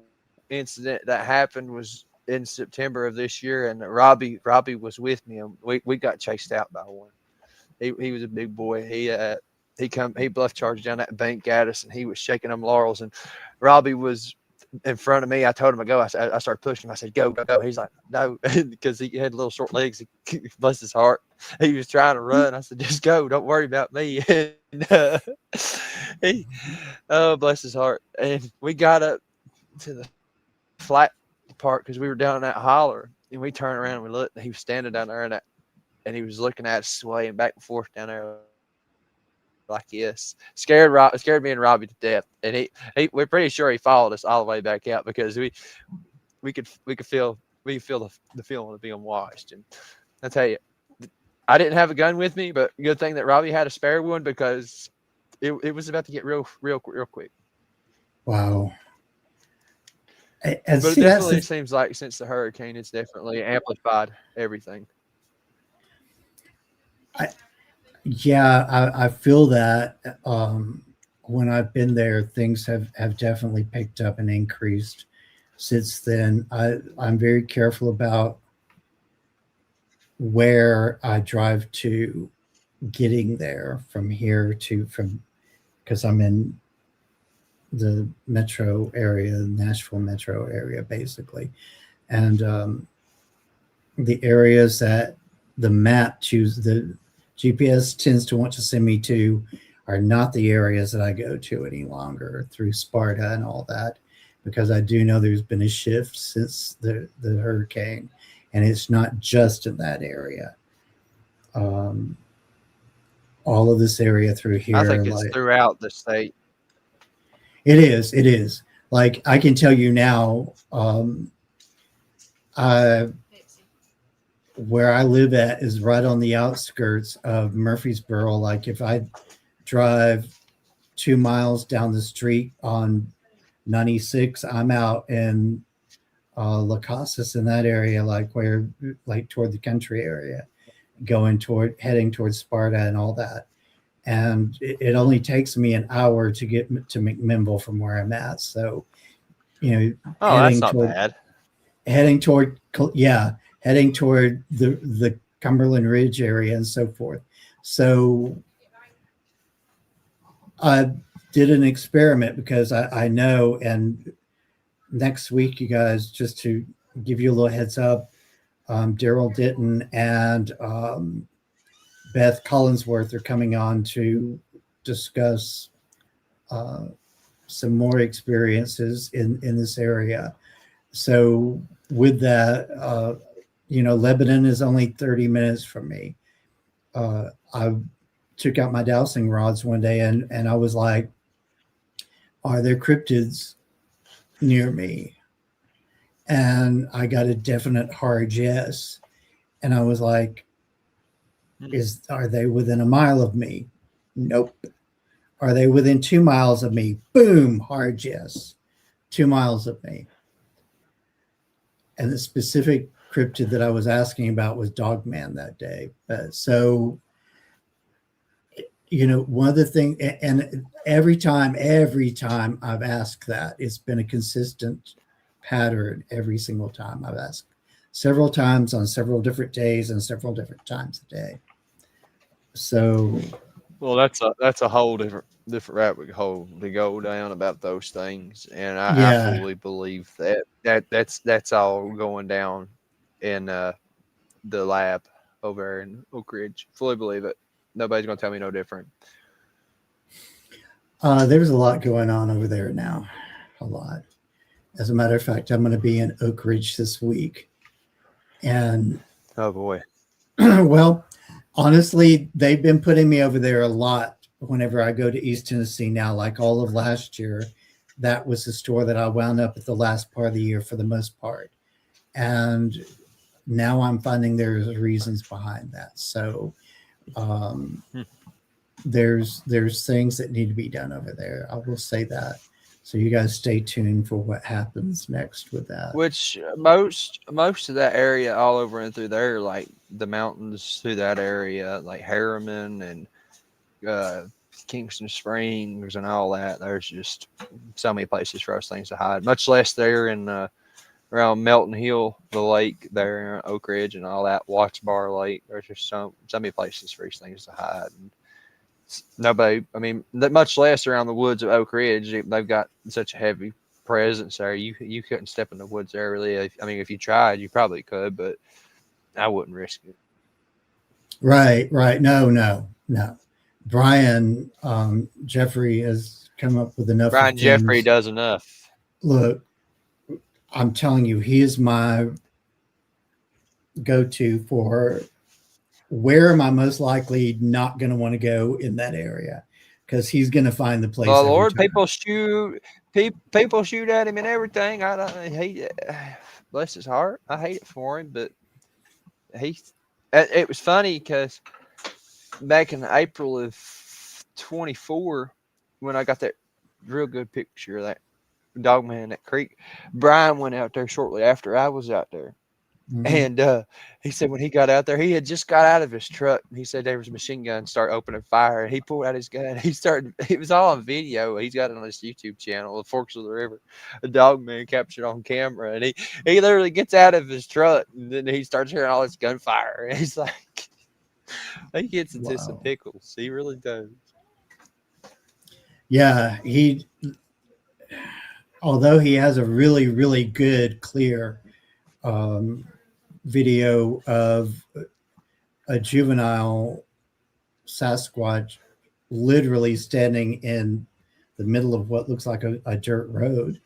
incident that happened was in September of this year, and Robbie was with me, and we got chased out by one. He was a big boy. He bluff charged down that bank at us, and he was shaking them laurels. And Robbie was in front of me. I told him to go. I started pushing him. I said, "Go, go, go." He's like, "No," because he had little short legs. Bless his heart. He was trying to run. I said, "Just go. Don't worry about me." And, he, oh, bless his heart. And we got up to the flat part because we were down in that holler, and we turned around and we looked, and he was standing down there and he was looking at us swaying back and forth down there like this. Scared me and Robbie to death. And we're pretty sure he followed us all the way back out because we could feel the feeling of being watched. And I tell you, I didn't have a gun with me, but good thing that Robbie had a spare one because it was about to get real quick. Wow. But it definitely seems like since the hurricane, it's definitely amplified everything. I feel that when I've been there, things have definitely picked up and increased since then. I'm very careful about where I drive to getting there from here because I'm in the metro area, Nashville metro area, basically. And the areas that the map the GPS tends to want to send me to are not the areas that I go to any longer through Sparta and all that, because I do know there's been a shift since the hurricane, and it's not just in that area. All of this area through here, I think it's throughout the state. It is. Like, I can tell you now, where I live at is right on the outskirts of Murfreesboro. Like, if I drive 2 miles down the street on 96, I'm out in La Casas in that area, like toward the country area, heading towards Sparta and all that. And it only takes me an hour to get to McMinnville from where I'm at. So, that's not bad. Heading toward the Cumberland Ridge area and so forth. So I did an experiment because I know, and next week, you guys, just to give you a little heads up, Daryl Ditton and Beth Collinsworth are coming on to discuss some more experiences in this area. So with that, Lebanon is only 30 minutes from me. I took out my dowsing rods one day and I was like, are there cryptids near me? And I got a definite hard yes. And I was like, are they within a mile of me? Nope. Are they within 2 miles of me? Boom, hard yes. 2 miles of me. And the specific cryptid that I was asking about was Dogman that day. So, one of the things, and every time I've asked that, it's been a consistent pattern every single time I've asked, several times on several different days and several different times a day. So, well, that's a whole different rabbit hole to go down about those things, and I fully believe that's all going down in the lab over in Oak Ridge. Fully believe it. Nobody's gonna tell me no different. There's a lot going on over there now, a lot. As a matter of fact, I'm going to be in Oak Ridge this week, and oh boy, well. Honestly, they've been putting me over there a lot whenever I go to East Tennessee now. Like all of last year, that was the store that I wound up at the last part of the year for the most part. And now I'm finding there's reasons behind that. So um, there's things that need to be done over there. I will say that. So you guys stay tuned for what happens next with that. Which most of that area all over and through there, like the mountains through that area, like Harriman and uh, Kingston Springs and all that. There's just so many places for those things to hide. Much less there in around Melton Hill, the lake there, Oak Ridge, and all that. Watch Bar Lake. There's just so many places for these things to hide. And nobody, I mean, much less around the woods of Oak Ridge. They've got such a heavy presence there. You couldn't step in the woods there really. I mean, if you tried, you probably could, but I wouldn't risk it. Right. No. Brian Jeffrey has come up with enough. Brian Jeffrey does enough. Look, I'm telling you, he is my go-to for where am I most likely not going to want to go in that area, because he's going to find the place. Oh Lord, people shoot at him and everything. I hate it. Bless his heart. I hate it for him, but it was funny because back in April of 24, when I got that real good picture of that dog man in that creek, Brian went out there shortly after I was out there. Mm-hmm. And he said when he got out there, he had just got out of his truck. He said there was a machine gun start opening fire. He pulled out his gun. It was all on video. He's got it on his YouTube channel, The Forks of the River. A dog man captured on camera. And he literally gets out of his truck, and then he starts hearing all this gunfire. And he's like, he gets into some pickles. He really does. Yeah, although he has a really, really good, clear video of a juvenile Sasquatch literally standing in the middle of what looks like a dirt road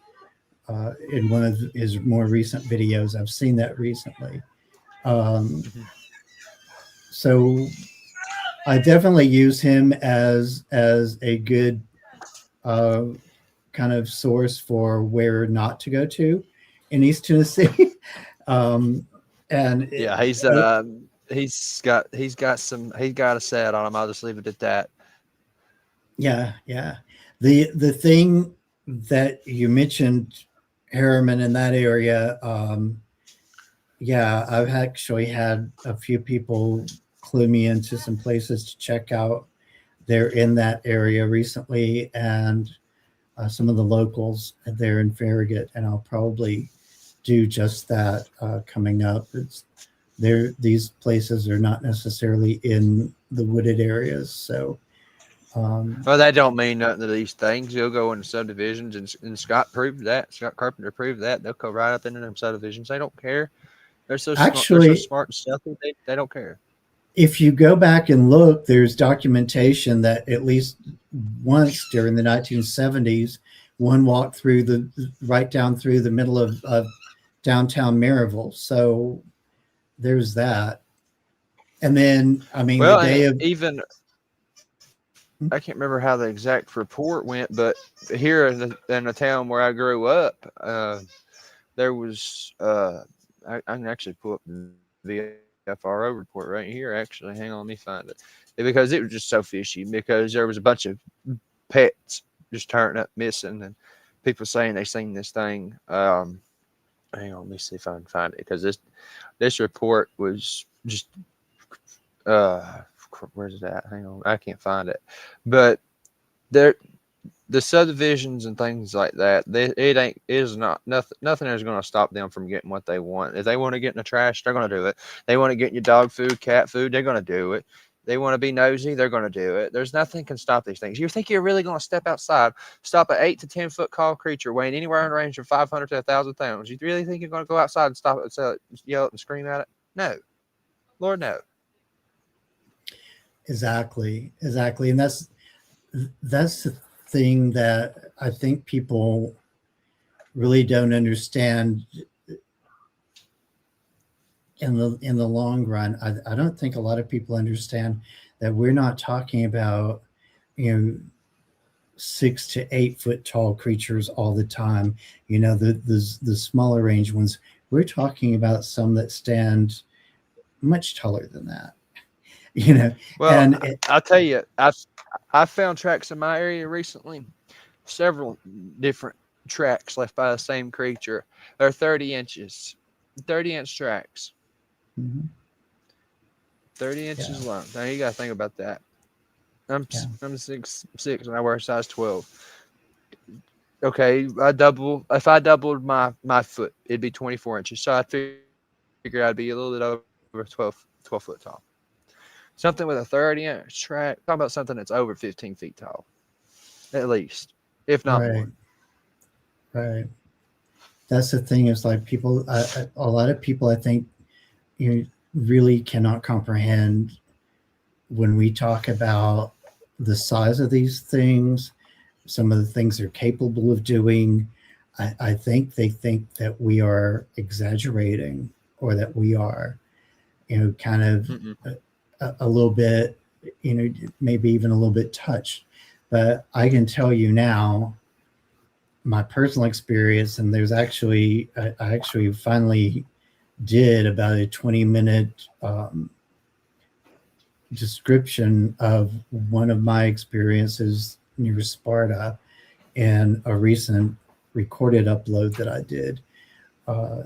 in one of his more recent videos. I've seen that recently. So I definitely use him as a good kind of source for where not to go to in East Tennessee. And yeah, he's got a set on him. I'll just leave it at that. Yeah. The thing that you mentioned, Harriman, in that area, yeah, I've actually had a few people clue me into some places to check out. They're in that area recently, and some of the locals there in Farragut, and I'll probably do just that coming up. These places are not necessarily in the wooded areas, so. Well, that don't mean nothing to these things. You'll go into subdivisions, and Scott proved that. Scott Carpenter proved that. They'll go right up into them subdivisions. They don't care. They're so smart and stealthy. They don't care. If you go back and look, there's documentation that at least once during the 1970s, one walked right down through the middle of downtown Maryville. So there's that. And then, I mean, well, the day of I can't remember how the exact report went, but here in the town where I grew up, there was I can actually pull up the FRO report right here. Actually, hang on, let me find it, because it was just so fishy. Because there was a bunch of pets just turning up missing, and people saying they seen this thing. Hang on, let me see if I can find it, because this report was just where's it at? Hang on, I can't find it. But the subdivisions and things like that, nothing is going to stop them from getting what they want. If they want to get in the trash, they're going to do it. They want to get in your dog food, cat food, they're going to do it. They want to be nosy, they're going to do it. There's nothing can stop these things. You think you're really going to step outside, stop an 8 to 10 foot tall creature weighing anywhere in the range of 500 to 1,000 pounds? You really think you're going to go outside and stop it, yell it, and scream at it? No, Lord, no. Exactly. And that's the thing that I think people really don't understand in the long run. I don't think a lot of people understand that we're not talking about, 6 to 8 foot tall creatures all the time. You know, the smaller range ones. We're talking about some that stand much taller than that. You know, Well, and it, I'll tell you, I found tracks in my area recently. Several different tracks left by the same creature. They're 30 inches, 30-inch tracks, mhm, 30 yeah, inches long. Now you got to think about that. I'm yeah, I'm 6'6" and I wear a size 12. Okay, if I doubled my foot, it'd be 24 inches. So I figured I'd be a little bit over 12 foot tall. Something with a 30-inch track. Talking about something that's over 15 feet tall, at least, if not right, more. right. That's the thing. Is like people, a lot of people, I think, you really cannot comprehend when we talk about the size of these things, some of the things they're capable of doing. I think they think that we are exaggerating, or that we are, kind of Mm-mm. a little bit, maybe even a little bit touched. But I can tell you now, my personal experience, and there's actually, I actually finally did about a 20-minute description of one of my experiences near Sparta in a recent recorded upload that I did. Uh,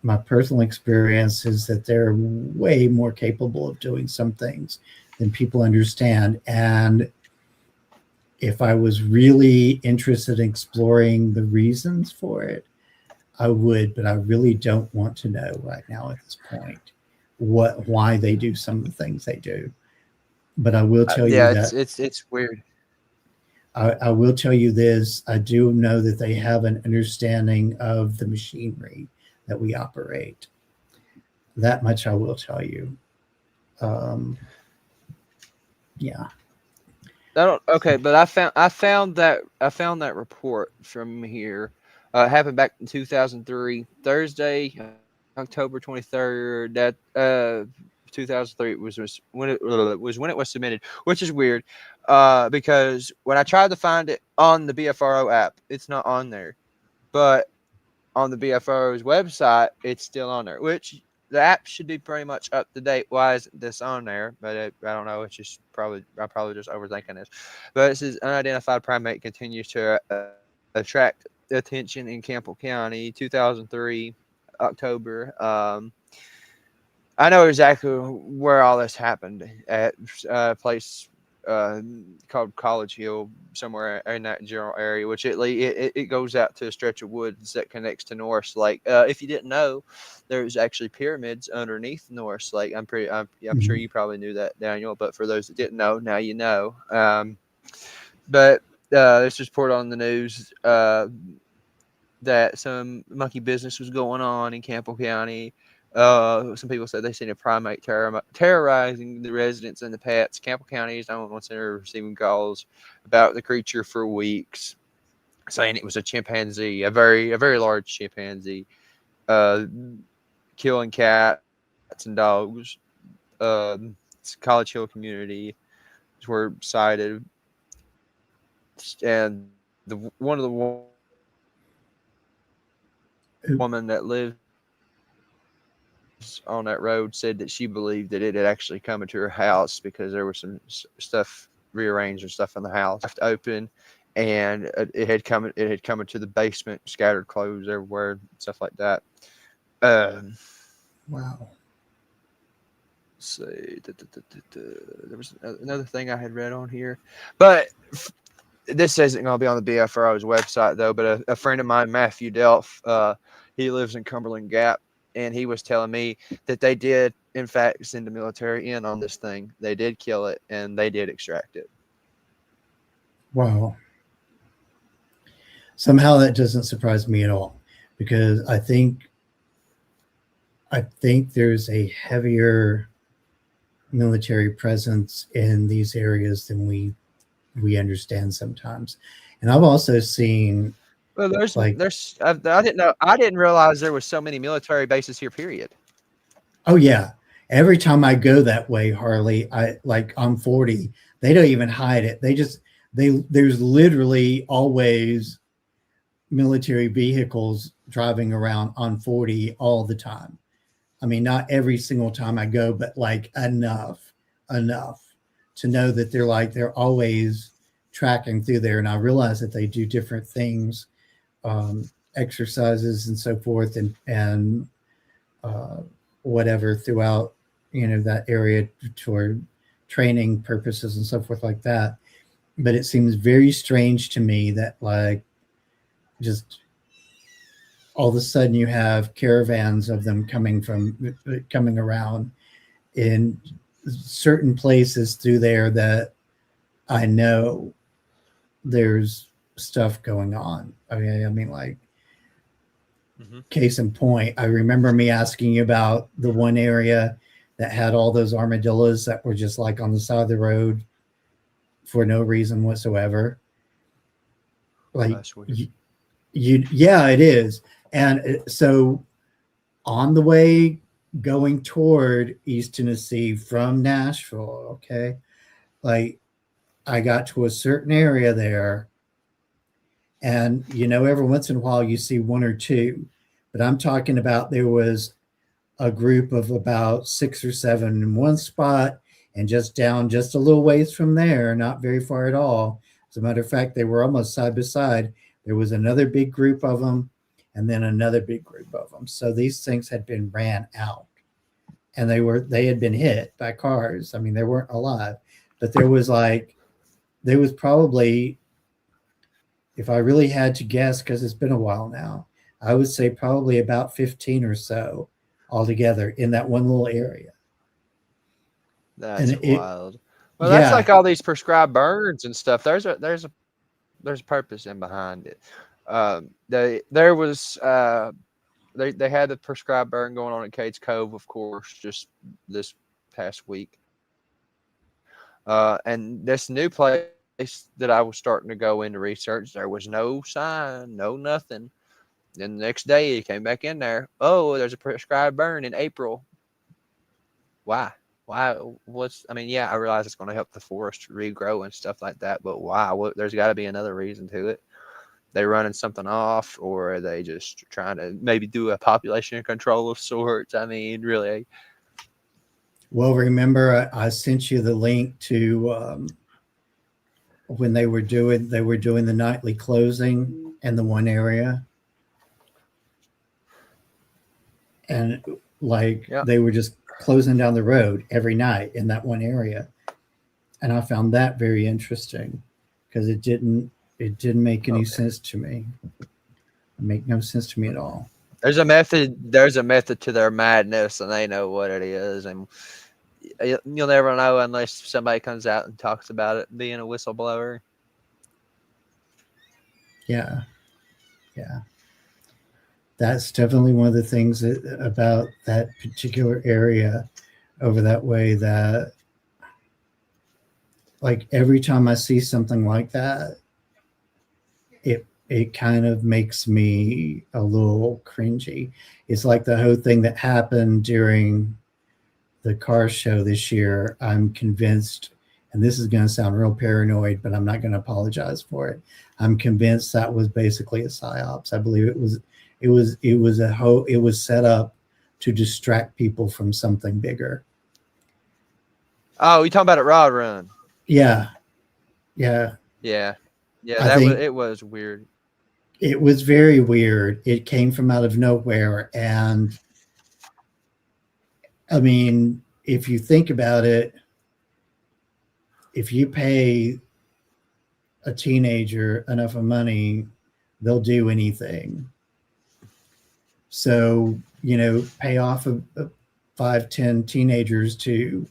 my personal experience is that they're way more capable of doing some things than people understand. And if I was really interested in exploring the reasons for it, I would, but I really don't want to know right now at this point why they do some of the things they do. But I will tell you Yeah, that it's weird. I will tell you this. I do know that they have an understanding of the machinery that we operate. That much I will tell you. Um, yeah. I don't. Okay, but I found that report from here. Happened back in 2003, Thursday, October 23rd. That 2003 was when it was submitted, which is weird, because when I tried to find it on the BFRO app, it's not on there, but on the BFRO's website, it's still on there, which the app should be pretty much up to date. Why isn't this on there? But I don't know. It's just I'm probably just overthinking this. But it says unidentified primate continues to attract attention in Campbell County, 2003, October. I know exactly where all this happened at a place uh, called College Hill, somewhere in that general area, which it goes out to a stretch of woods that connects to Norris Lake. If you didn't know, there's actually pyramids underneath Norris Lake. I'm sure Mhm. you probably knew that, Daniel, but for those that didn't know, now you know. But this was reported on the news that some monkey business was going on in Campbell County. Some people said they seen a primate terrorizing the residents and the pets. Campbell County is known once they're receiving calls about the creature for weeks, saying it was a chimpanzee, a very large chimpanzee, uh, killing cats and dogs. It's College Hill community were cited, and one of the woman that lives on that road said that she believed that it had actually come into her house because there was some stuff rearranged and stuff in the house left open, and it had come into the basement, scattered clothes everywhere, stuff like that. Um, Wow. let's see, there was another thing I had read on here, but this isn't going to be on the BFRO's website though. But a friend of mine, Matthew Delph, he lives in Cumberland Gap, and he was telling me that they did, in fact, send the military in on this thing. They did kill it, and they did extract it. Wow. Somehow that doesn't surprise me at all, because I think there's a heavier military presence in these areas than we understand sometimes. And I've also seen, Well, like, I didn't know. I didn't realize there was so many military bases here. Period. oh yeah, every time I go that way, Harley, I'm 40. They don't even hide it. there's literally always military vehicles driving around on 40 all the time. I mean, not every single time I go, but like enough to know that they're always tracking through there. And I realize that they do different things, exercises and so forth, and whatever throughout, that area toward training purposes and so forth like that. But it seems very strange to me that like just all of a sudden you have caravans of them coming around in certain places through there that I know there's stuff going on. I mean, like, case in point, I remember me asking you about the one area that had all those armadillos that were just like on the side of the road for no reason whatsoever. Like, yeah, it is. And so on the way going toward East Tennessee from Nashville, okay, like I got to a certain area there, and every once in a while you see one or two, but I'm talking about there was a group of about 6 or 7 in one spot, and just down just a little ways from there, not very far at all. As a matter of fact, they were almost side by side. There was another big group of them, and then another big group of them. So these things had been ran out, and they had been hit by cars. I mean, they weren't alive, but there was probably, if I really had to guess, because it's been a while now, I would say probably about 15 or so altogether in that one little area. That's wild. Well, that's like all these prescribed burns and stuff. There's a purpose in behind it. They had the prescribed burn going on at Cades Cove, of course, just this past week. And this new place that I was starting to go into research, there was no sign, no nothing. Then the next day he came back in there. Oh, there's a prescribed burn in April. Why? I realize it's going to help the forest regrow and stuff like that, but why? There's got to be another reason to it. They're running something off, or are they just trying to maybe do a population control of sorts? I mean, really. Well, remember I sent you the link to when they were doing the nightly closing in the one area, and they were just closing down the road every night in that one area, and I found that very interesting because it didn't make any sense to me. It made no sense to me at all. There's a method to their madness, and they know what it is, and you'll never know unless somebody comes out and talks about it being a whistleblower. Yeah. That's definitely one of the things about that particular area over that way, that like every time I see something like that, it kind of makes me a little cringy. It's like the whole thing that happened during the car show this year. I'm convinced, and this is going to sound real paranoid, but I'm not going to apologize for it. I'm convinced that was basically a psyops. I believe it was set up to distract people from something bigger. Oh, you talking about at Rod Run? Yeah. It was weird. It was very weird. It came from out of nowhere, and I mean, if you think about it, if you pay a teenager enough of money, they'll do anything. So, pay off 5-10 teenagers to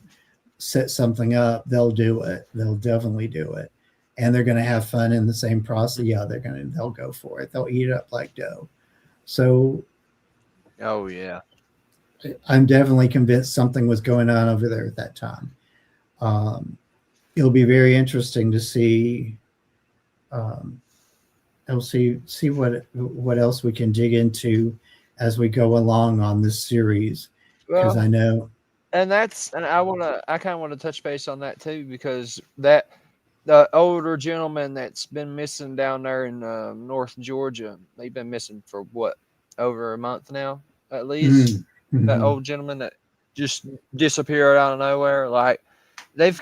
set something up, they'll do it. They'll definitely do it. And they're going to have fun in the same process. Yeah, they'll go for it. They'll eat it up like dough. So, oh yeah, I'm definitely convinced something was going on over there at that time. It'll be very interesting to see. I'll see what else we can dig into as we go along on this series, because I know. And I kind of want to touch base on that too, because that the older gentleman that's been missing down there in North Georgia. He's been missing for what, over a month now, at least. That Mm-hmm. old gentleman that just disappeared out of nowhere. Like they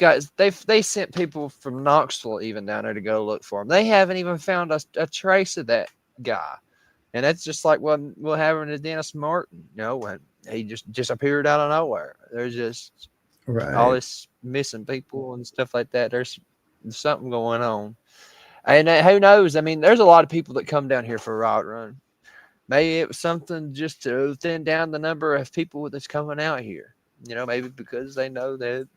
sent people from Knoxville even down there to go look for him. They haven't even found a trace of that guy. And that's just like what happened to Dennis Martin, when he just disappeared out of nowhere. There's just all Right. this missing people and stuff like that. There's something going on. And who knows? I mean, there's a lot of people that come down here for a ride run. Maybe it was something just to thin down the number of people that's coming out here. Maybe because they know that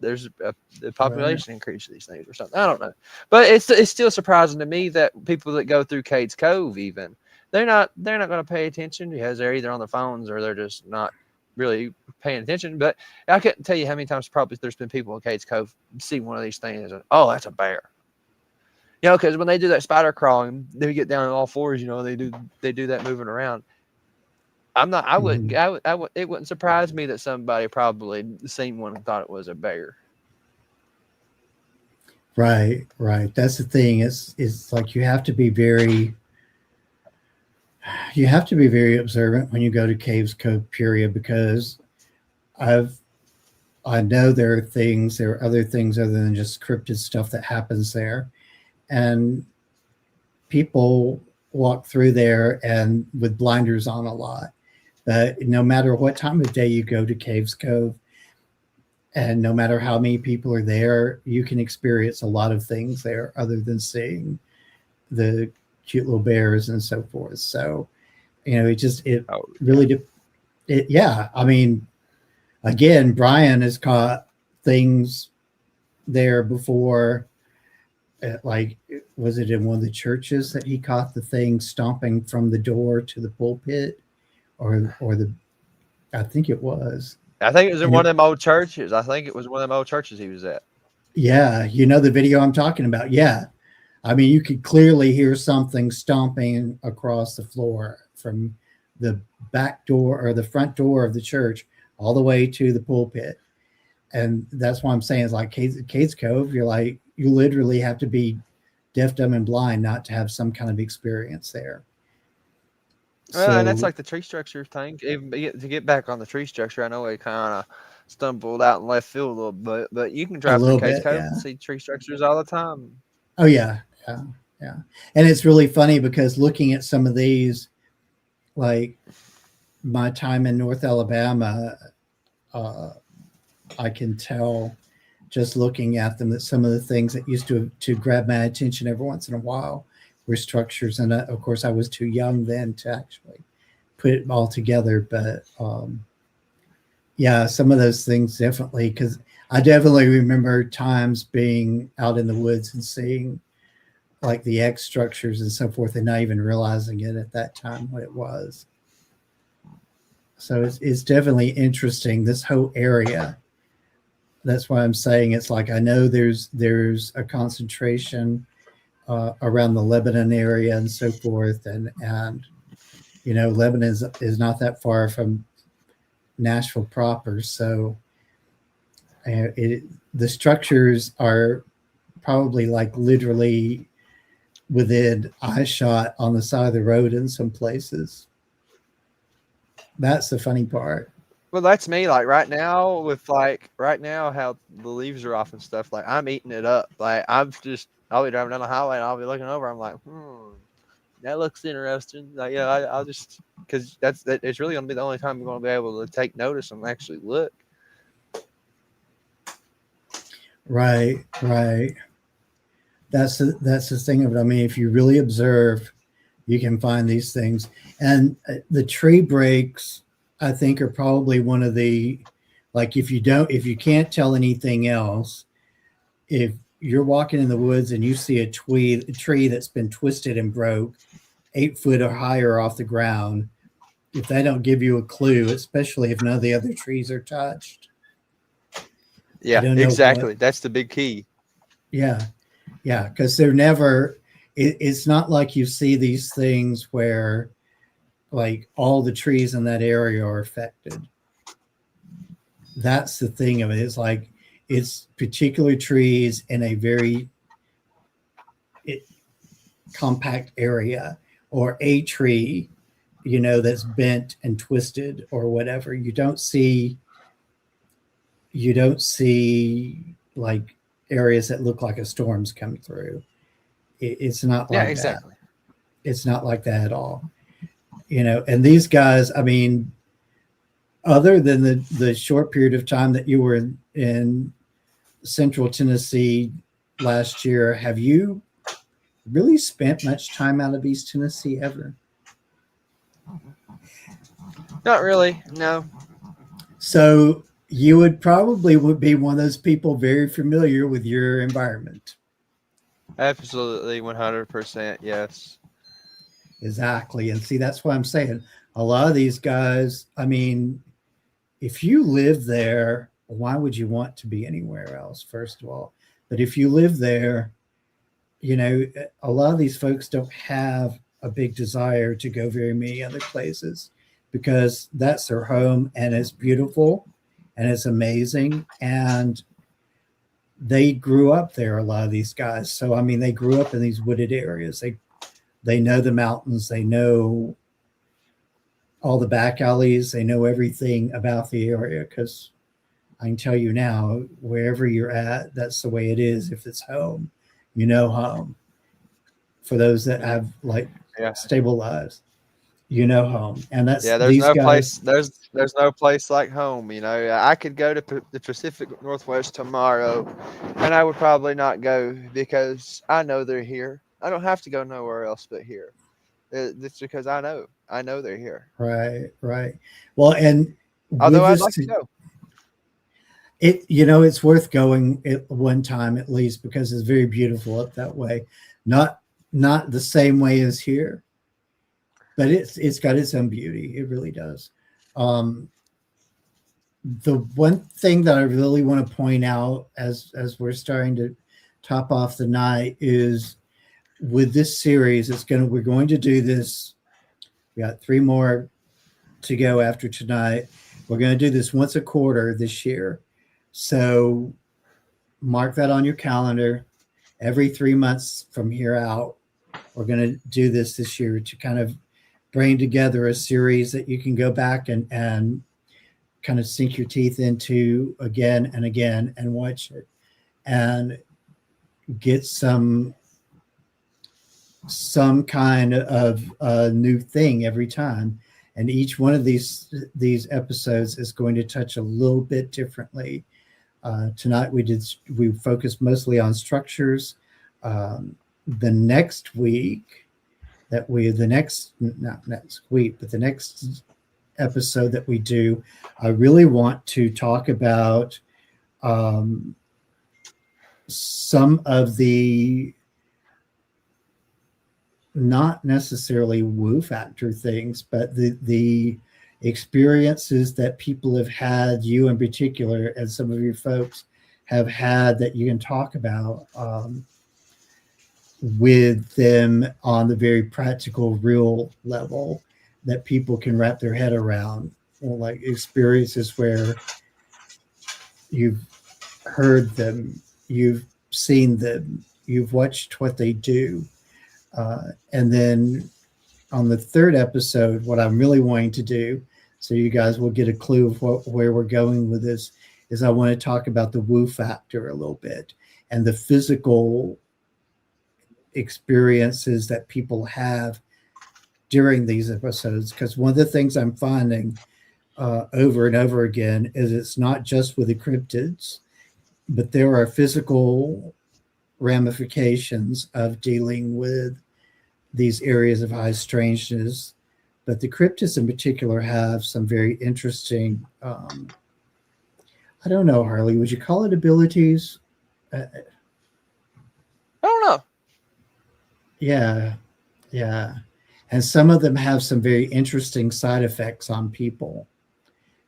there's the Right. population increase of these things or something. I don't know. But it's still surprising to me that people that go through Cades Cove even, they're not going to pay attention because they're either on their phones or they're just not really paying attention. But I couldn't tell you how many times probably there's been people in Cades Cove see one of these things and, oh, that's a bear. Because when they do that spider crawling, they get down on all fours. They do that moving around. I'm not. I would. Mm-hmm. I would. It wouldn't surprise me that somebody probably seen one and thought it was a bear. Right. Right. That's the thing. It's like you have to be very observant when you go to Caves Cove, period, because I know there are other things other than just cryptid stuff that happens there. And people walk through there and with blinders on a lot. But no matter what time of day you go to Caves Cove, and no matter how many people are there, you can experience a lot of things there other than seeing the cute little bears and so forth. So, it really, yeah. I mean, again, Brian has caught things there before. Like, was it in one of the churches that he caught the thing stomping from the door to the pulpit, or I think it was. I think it was in And one of them old churches. I think it was one of them old churches he was at. yeah, the video I'm talking about. Yeah, I mean, you could clearly hear something stomping across the floor from the back door or the front door of the church all the way to the pulpit. And that's why I'm saying, it's like Cades Cove. You literally have to be deaf, dumb, and blind not to have some kind of experience there. Well, and that's So like the tree structure thing. Even to get back on the tree structure, I know we kind of stumbled out in left field a little bit, but you can a drive through little Case bit, Cove and yeah. see tree structures all the time. Oh yeah, yeah, yeah. And it's really funny because looking at some of these, like my time in North Alabama, I can tell just looking at them that some of the things that used to grab my attention every once in a while were structures. And of course, I was too young then to actually put it all together. But yeah, some of those things definitely, because I definitely remember times being out in the woods and seeing like the X structures and so forth, and not even realizing it at that time what it was. So it's definitely interesting, this whole area. That's why I'm saying it's like, I know there's a concentration around the Lebanon area and so forth, and Lebanon is not that far from Nashville proper, so the structures are probably like literally within eye shot on the side of the road in some places. That's the funny part. Well, that's me. Like right now, how the leaves are off and stuff. Like I'm eating it up. Like I'll be driving down the highway and I'll be looking over. I'm like, that looks interesting. Like I'll just because it's really gonna be the only time I'm gonna be able to take notice and actually look. Right. That's the thing of it. I mean, if you really observe, you can find these things. And the tree breaks, I think, are probably one of the, like, if you can't tell anything else, if you're walking in the woods and you see a tree that's been twisted and broke 8 foot or higher off the ground, if they don't give you a clue, especially if none of the other trees are touched. Yeah, exactly. That's the big key. Yeah. Because they're never, it's not like you see these things where like all the trees in that area are affected. That's the thing of it. It's like, it's particular trees in a very compact area, or a tree, that's bent and twisted or whatever. You don't see like areas that look like a storm's coming through. It's not Yeah, like that. exactly. It's not like that at all. And these guys, I mean, other than the short period of time that you were in Central Tennessee last year, have you really spent much time out of East Tennessee ever? Not really. No. So you would be one of those people very familiar with your environment. Absolutely, 100%. Yes. Exactly. And see, that's what I'm saying. A lot of these guys, I mean, if you live there, why would you want to be anywhere else, first of all? But if you live there, a lot of these folks don't have a big desire to go very many other places because that's their home, and it's beautiful and it's amazing. And they grew up there, a lot of these guys. So, I mean, they grew up in these wooded areas. They know the mountains. They know all the back alleys. They know everything about the area, because I can tell you now, wherever you're at, that's the way it is. If it's home, home. For those that have like stable lives, home. And that's there's these no guys. place. There's no place like home. I could go to the Pacific Northwest tomorrow, and I would probably not go because I know they're here. I don't have to go nowhere else but here. It's because I know they're here. Right. Well, and Although with I'd this, like to go. it's worth going at one time at least, because it's very beautiful up that way. Not the same way as here, but it's got its own beauty. It really does. The one thing that I really want to point out as we're starting to top off the night is, with this series, we're going to do this. We got 3 more to go after tonight. We're going to do this once a quarter this year. So mark that on your calendar. Every 3 months from here out, we're going to do this year to kind of bring together a series that you can go back and kind of sink your teeth into again and again and watch it and get some kind of new thing every time. And each one of these episodes is going to touch a little bit differently. Tonight we focused mostly on structures. The next week not next week, but the next episode that we do, I really want to talk about some of the not necessarily woo factor things, but the experiences that people have had, you in particular, and some of your folks have had, that you can talk about with them on the very practical, real level that people can wrap their head around. Like experiences where you've heard them, you've seen them, you've watched what they do. And then on the third episode, what I'm really wanting to do, so you guys will get a clue of where we're going with this, is I want to talk about the woo factor a little bit and the physical experiences that people have during these episodes. Because one of the things I'm finding over and over again is it's not just with the cryptids, but there are physical ramifications of dealing with these areas of high strangeness. But the cryptids in particular have some very interesting, I don't know, Harley, would you call it abilities? I don't know. Yeah. And some of them have some very interesting side effects on people.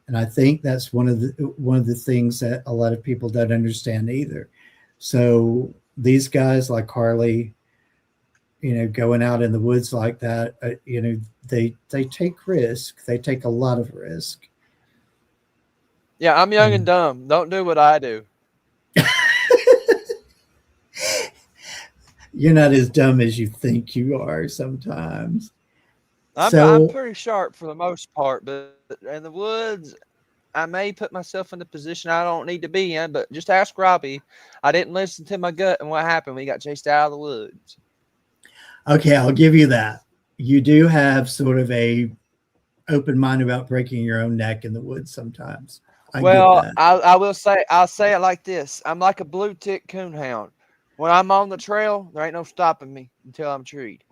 And I think that's one of the things that a lot of people don't understand either. So these guys like Harley, going out in the woods like that, they take risk. They take a lot of risk. Yeah, I'm young and dumb. Don't do what I do. You're not as dumb as you think you are sometimes. I'm So, pretty sharp for the most part, but in the woods, I may put myself in a position I don't need to be in. But just ask Robbie. I didn't listen to my gut, and what happened? We got chased out of the woods. okay, I'll give you that. You do have sort of a open mind about breaking your own neck in the woods sometimes. I get Well, that. I will say I'll say it like this: I'm like a blue tick coonhound. When I'm on the trail, there ain't no stopping me until I'm treed.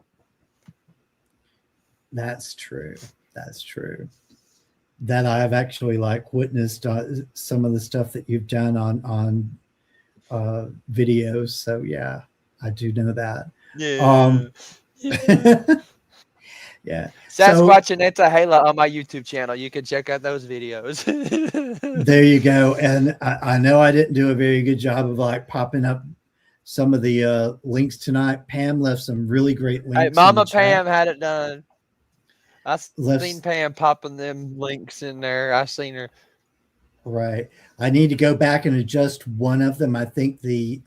That's true. That's true. That I've actually like witnessed some of the stuff that you've done on videos. So yeah, I do know that. Yeah. Um, yeah. So Sasquatch and Anti-Halo on my YouTube channel. You can check out those videos. there you go. And I know I didn't do a very good job of like popping up some of the links tonight. Pam left some really great links. Hey, in Mama the chat. Pam had it done. I Left, seen Pam popping them links in there. I seen her. right. I need to go back and adjust one of them. I think the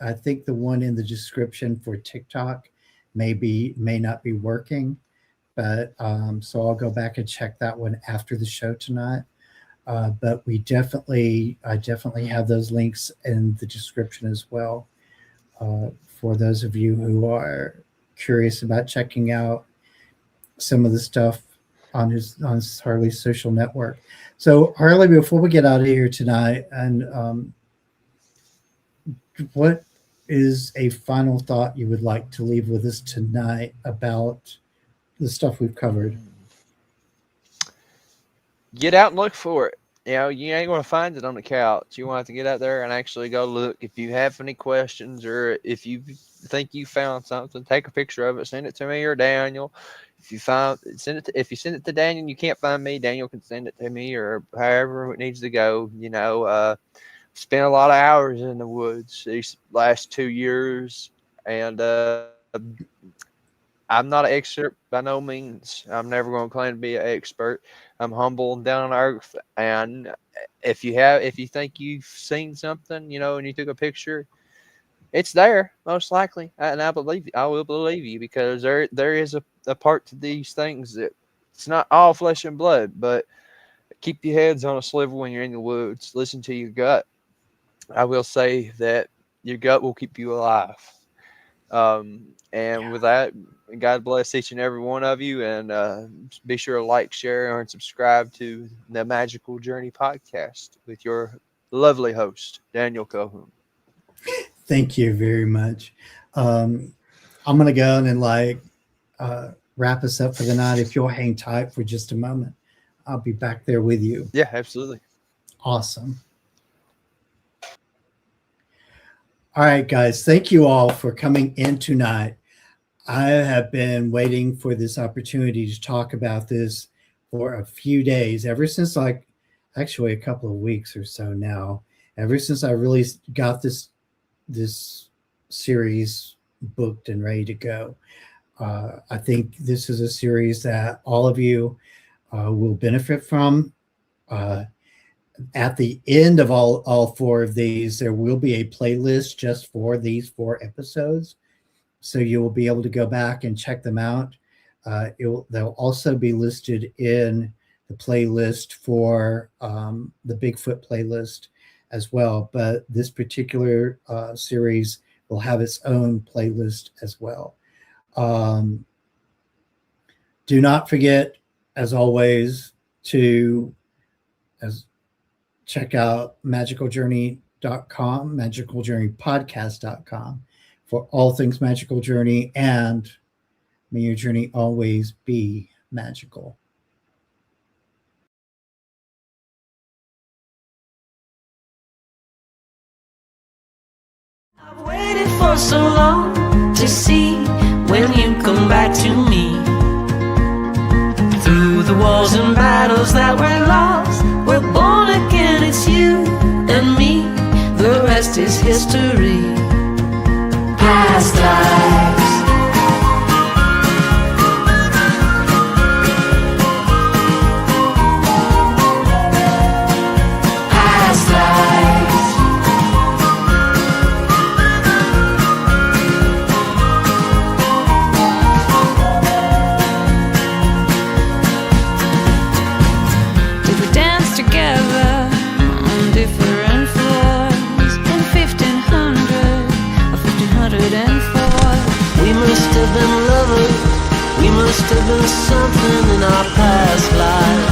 one in the description for TikTok may not be working, but so I'll go back and check that one after the show tonight. But I definitely have those links in the description as well, for those of you who are curious about checking out some of the stuff on Harley's social network. So Harley, before we get out of here tonight, and what is a final thought you would like to leave with us tonight about the stuff we've covered? Get out and look for it. You know, you ain't going to find it on the couch. You want to have to get out there and actually go look. If you have any questions or if you think you found something, take a picture of it, send it to me or Daniel. If you send it to Daniel and you can't find me, Daniel can send it to me or however it needs to go. You know, spent a lot of hours in the woods these last 2 years, and I'm not an expert by no means. I'm never going to claim to be an expert. I'm humble and down on earth. And if you think you've seen something, you know, and you took a picture, it's there most likely. And I will believe you because there is a part to these things that it's not all flesh and blood, but keep your heads on a swivel when you're in the woods. Listen to your gut. I will say that your gut will keep you alive. And with that, God bless each and every one of you. And be sure to like, share, and subscribe to the Magical Journey podcast with your lovely host, Daniel Cohun. Thank you very much. I'm going to go and wrap us up for the night. If you'll hang tight for just a moment, I'll be back there with you. Yeah, absolutely. Awesome. All right, guys. Thank you all for coming in tonight. I have been waiting for this opportunity to talk about this for a few days, ever since actually a couple of weeks or so now, ever since I really got this series booked and ready to go. I think this is a series that all of you will benefit from. At the end of all 4 of these, there will be a playlist just for these 4 episodes. So you will be able to go back and check them out. They'll also be listed in the playlist for the Bigfoot playlist as well. But this particular series will have its own playlist as well. Do not forget, as always, to check out magicaljourney.com, magicaljourneypodcast.com for all things Magical Journey, and may your journey always be magical. I've waited for so long to see when you come back to me. Through the wars and battles that were lost, we're born again, it's you and me. The rest is history. Past lives. Past lives. must have been something in our past lives.